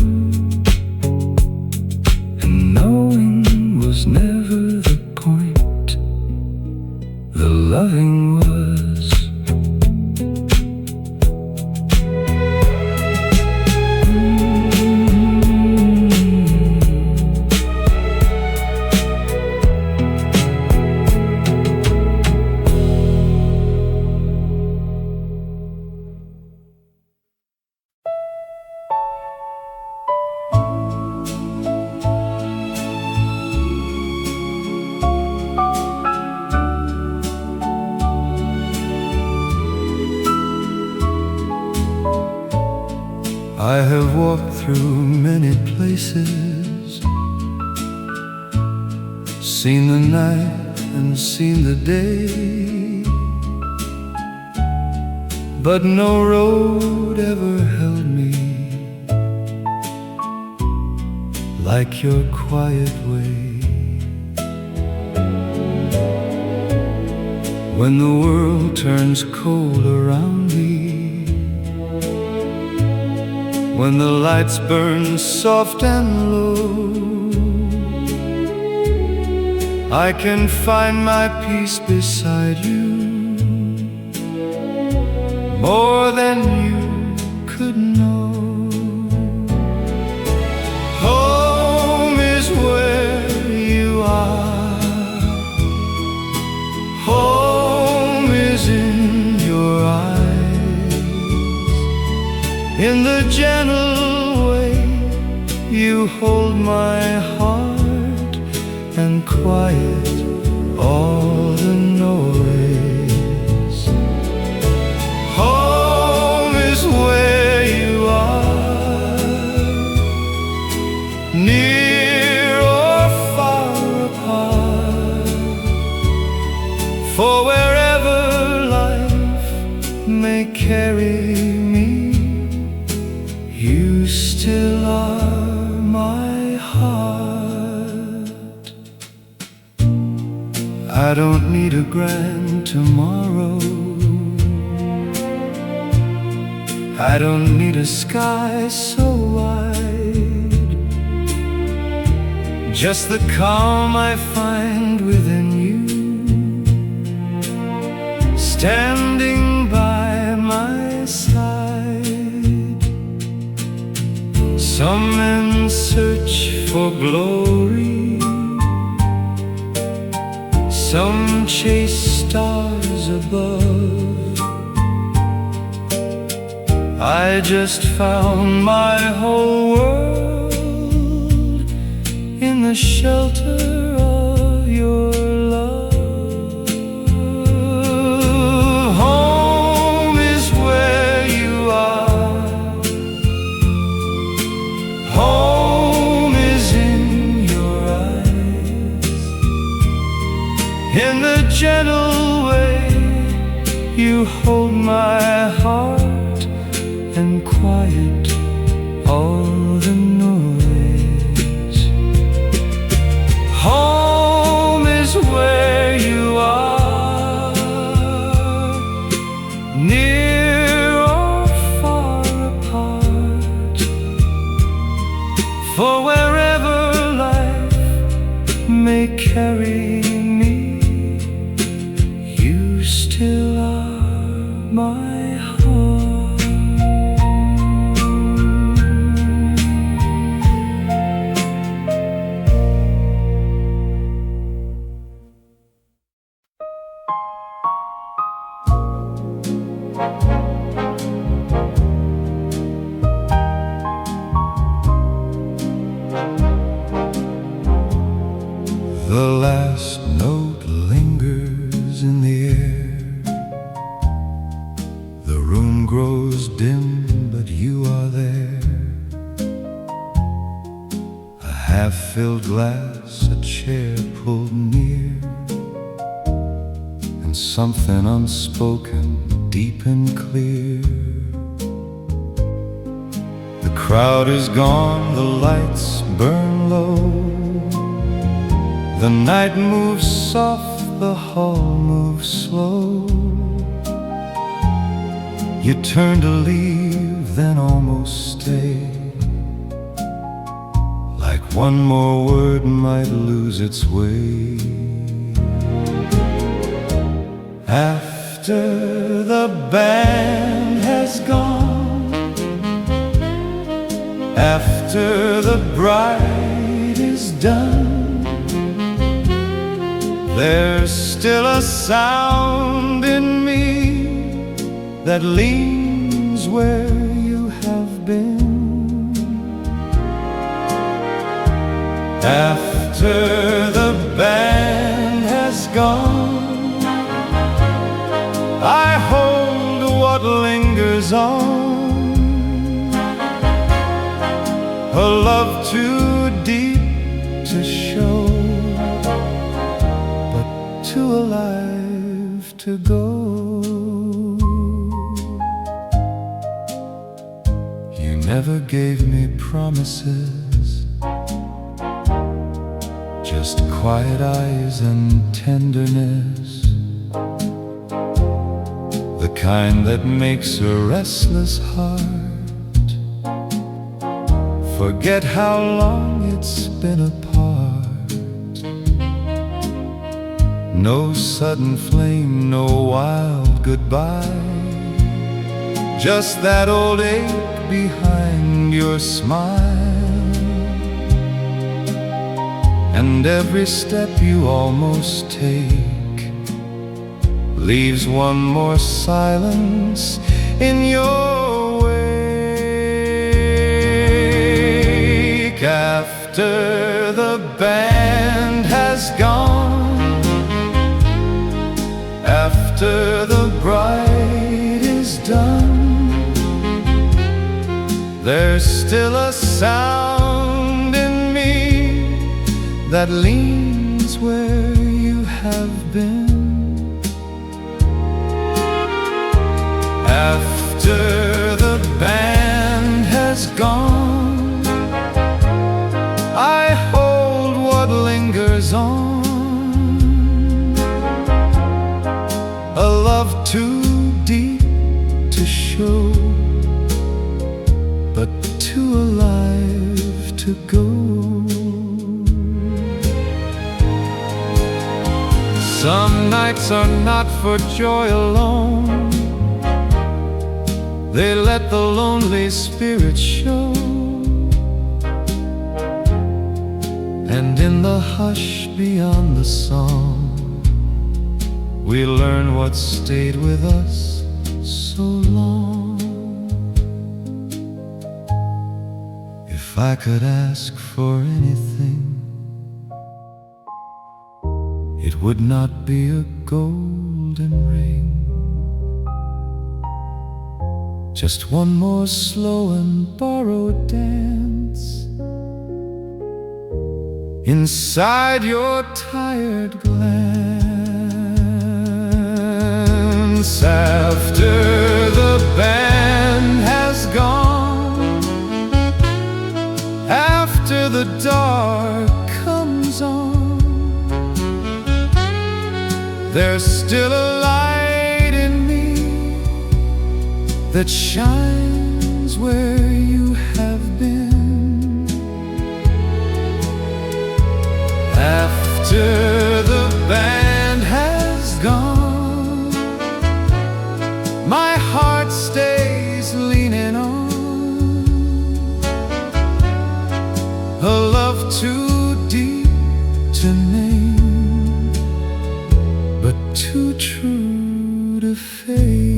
and knowing was never the point. The loving was. I have walked through many places, seen the night and seen the day, but no road ever held me like your quiet way. When the world turns cold around me, when the lights burn soft and low, I can find my peace beside you, more than you could know. Home is where you are. Home is in your eyes, in the gentle way you hold my heart and quiet all the noise. Home is where you are, near or far apart. For wherever life may carry me, you still are my heart. I don't need a grand tomorrow, I don't need a sky so wide, just the calm I find within you, standing by my side. Some men search for glory, some chase stars above. I just found my whole world in the shelter of your love. Home is where you are. Home is in your eyes, in the gentle way you hold my heart and quiet all the noise. Home is where you are, near or far apart. For wherever life may carry me, you still are my heart. The last note lingers in the air. The room grows dim, but you are there. A half-filled glass, a chair pulled near, and something unspoken, deep and clear. The crowd is gone, the lights burn low. The night moves soft, the hall moves slow. You turn to leave, then almost stay, like one more word might lose its way. After the band has gone, after the bride is done, there's still a sound in me that leans where you have been. After the band has gone, I hold what lingers on, a love too deep to show, too alive to go. You never gave me promises, quiet eyes and tenderness, the kind that makes a restless heart forget how long it's been apart. No sudden flame, no wild goodbye, just that old ache behind your smile. And every step you almost take leaves one more silence in your wake. After the band has gone, after the bride is done, there's still a sound in me that leans where you have been. After the band has gone, I hold what lingers on, a love too deep to show, but too alive to go. Some nights are not for joy alone, they let the lonely spirit show. And in the hush beyond the song, we learn what stayed with us so long. If I could ask for anything, it would not be a golden ring, just one more slow and borrowed dance inside your tired glance. After the band has gone, after the dark comes on, there's still a light in me that shines where you have been. After the band has gone, my heart stays leaning on, a love too deep to name, but too true to fade.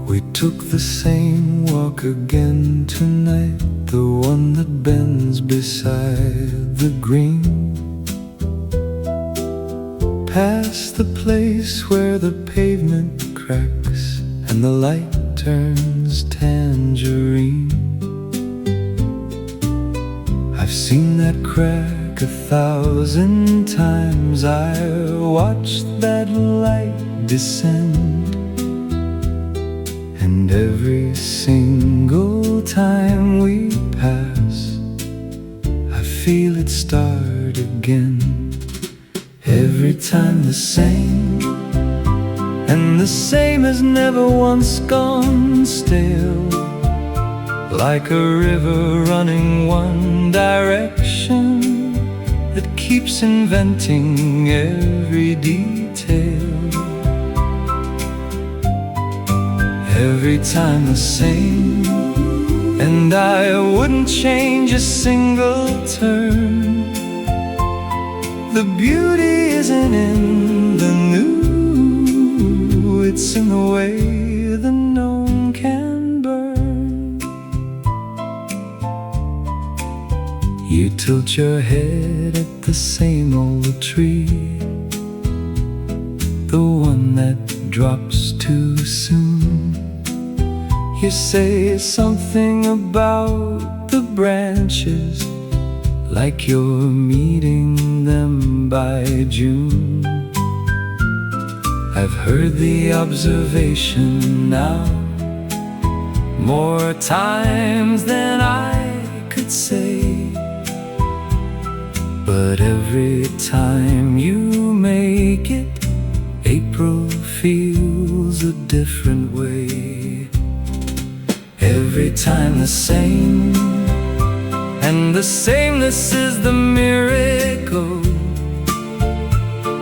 We took the same walk again tonight, the one that bends beside the green, past the place where the pavement cracks and the light turns tangerine. I've seen that crack 1,000 times, I watched that light descend, and every single time we pass, I feel it start again. Every time the same, and the same has never once gone stale, like a river running one direction that keeps inventing every detail. Every time the same, and I wouldn't change a single turn. The beauty isn't in the new, it's in the way the known can burn. You tilt your head at the same old tree, the one that drops too soon. You say something about the branches, like you're meeting them by June. I've heard the observation now more times than I could say, but every time you make it, April feels a different way. Every time the same, and the sameness is the miracle,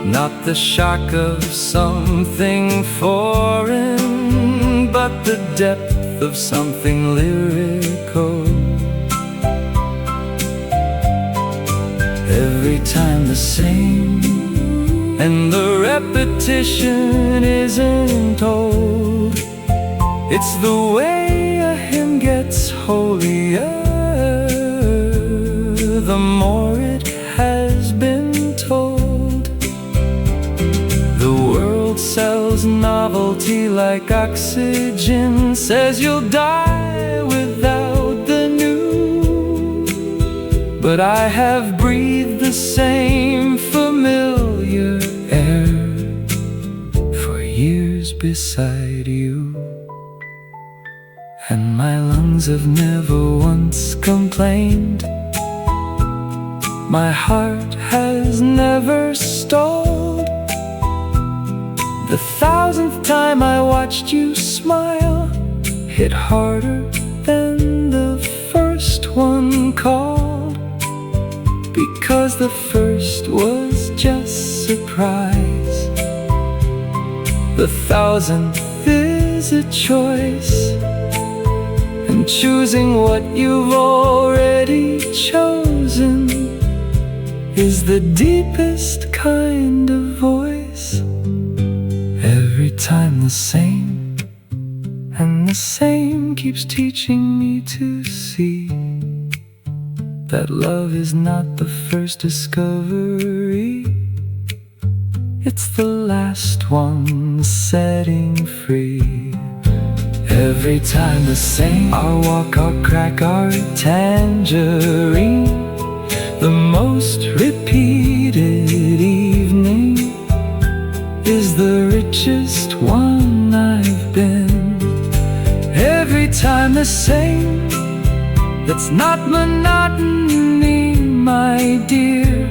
not the shock of something foreign, but the depth of something lyrical. Every time the same, and the repetition isn't told. It's the way a hymn gets holier the more it has been told. The world sells novelty like oxygen, says you'll die without the new. But I have breathed the same familiar air for years beside you, and my lungs have never once complained. My heart has never stalled. The 1000th time I watched you smile hit harder than the first one called, because the first was just surprise. The 1000th is a choice, and choosing what you've already chosen is the deepest kind of voice. Every time the same, and the same keeps teaching me to see that love is not the first discovery, it's the last one setting free. Every time the same, our walk, our crack, our tangerine. The most repeated evening is the richest one I've been. Every time the same, that's not monotony, my dear.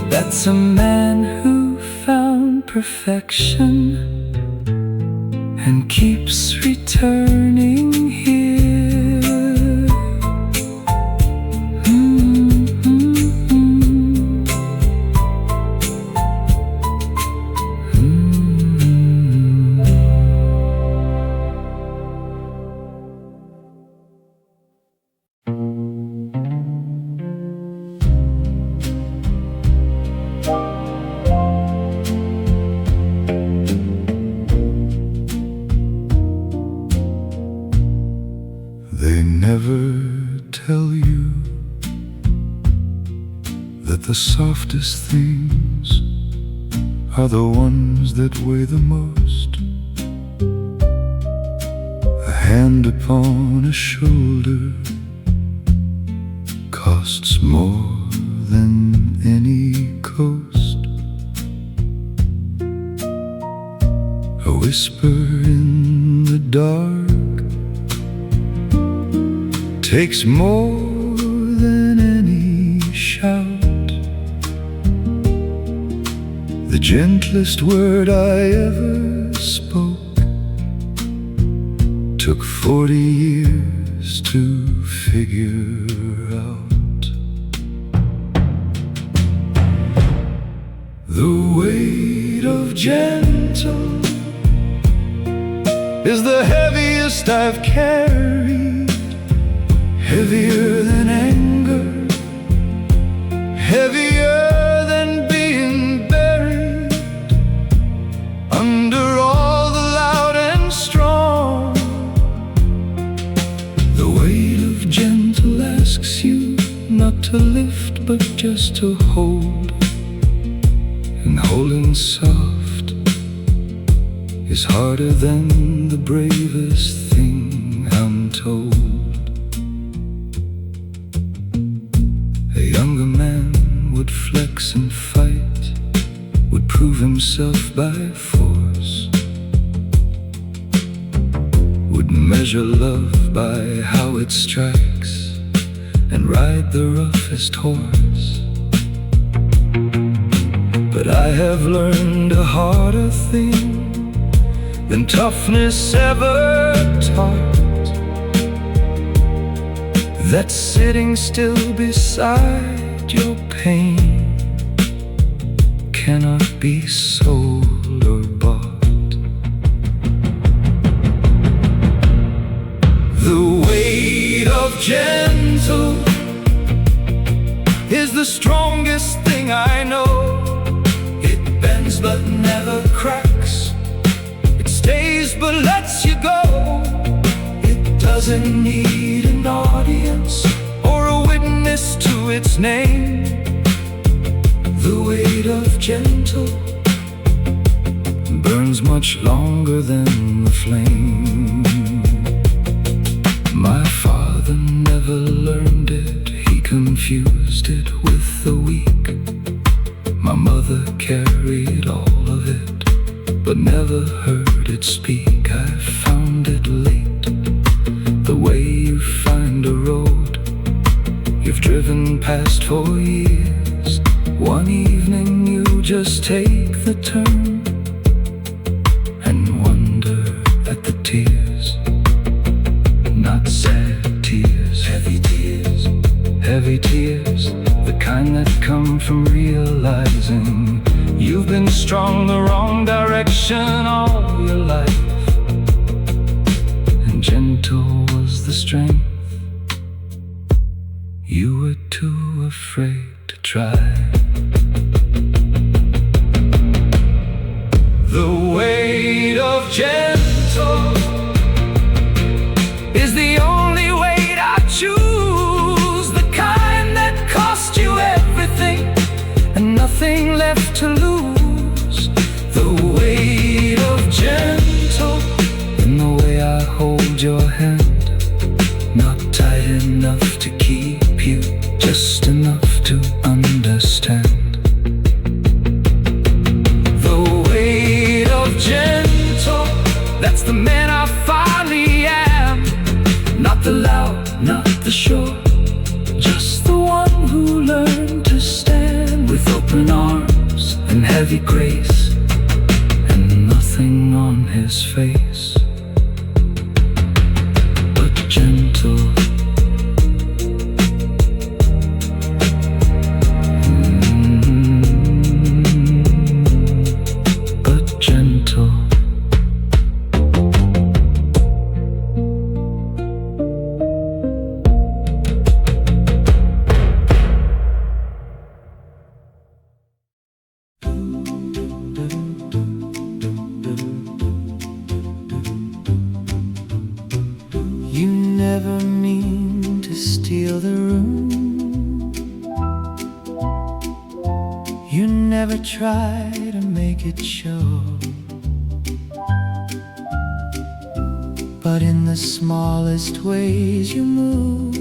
That's a man who found perfection and keeps returning here. They never tell you that the softest things are the ones that weigh the most. A hand upon a shoulder costs more than any coast. A whisper in the dark takes more than any shout. The gentlest word I ever spoke took 40 years to figure out. The weight of gentle is the heaviest I've carried. Heavier than anger, heavier than being buried under all the loud and strong. The weight of gentle asks you not to lift but just to hold, and holding soft is harder than the bravest thing. untold. A younger man would flex and fight, would prove himself by force, would measure love by how it strikes, and ride the roughest horse. But I have learned a harder thing than toughness ever taught, that sitting still beside your pain cannot be sold or bought. The weight of gentle is the strongest thing I know. It bends but never cracks, it stays but lets you go. It doesn't need an audience or a witness to its name. The weight of gentle burns much longer than the flame. My father never learned it, he confused it with the weak. My mother carried all of it, but never heard it speak. I found it late, the way you find a road you've driven past for years. One evening you just take the turn and wonder at the tears. Not sad tears, heavy tears, heavy tears, the kind that come from realizing you've been strong the wrong direction all your life, and gentle was the strength you were too afraid to try. The weight of gentle is the only weight I choose, the kind that cost you everything and nothing left to lose. The weight of gentle in the way I hold your hand, not tight enough to keep you, just enough to understand. Gentle, that's the man I finally am. Not the loud, not the sure, just the one who learned to stand with open arms and heavy grace, and nothing on his face but gentle. You never mean to steal the room, you never try to make it show, but in the smallest ways you move,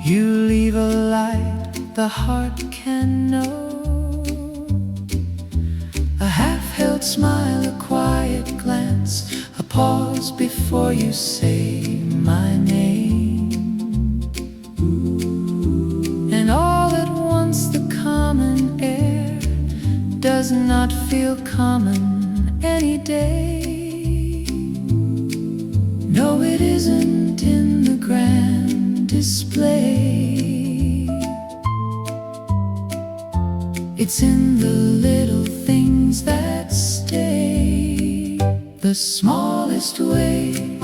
you leave a light the heart can know. A half-held smile, a quiet glance, a pause before you say my name. And all at once the common air does not feel common any day. No, it isn't in the grand display, it's in the little things that stay. The smallest ways,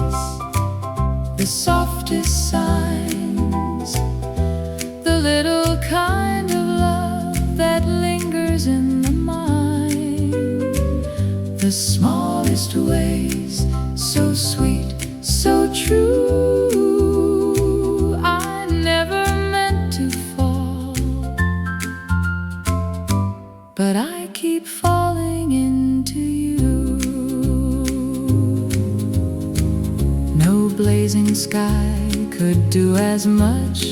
the softest signs, the little kind of love that lingers in the mind. The smallest ways, so sweet, so true. I never meant to fall, but I keep falling into you. as much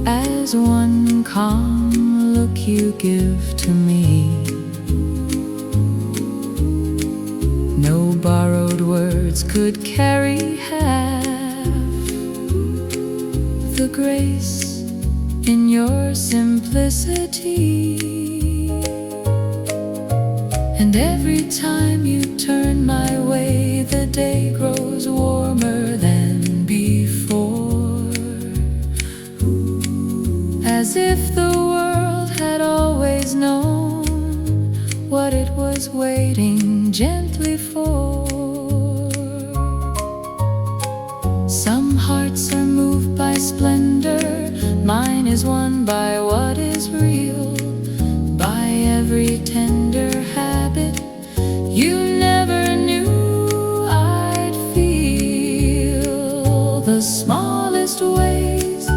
as one calm look you give to me. No borrowed words could carry half the grace in your simplicity. And every time you turn my way, the day grows warmer than before, as if the world had always known what it was waiting gently for. Some hearts are moved by splendor, mine is won by what is real, by every tender habit you never knew I'd feel. The smallest ways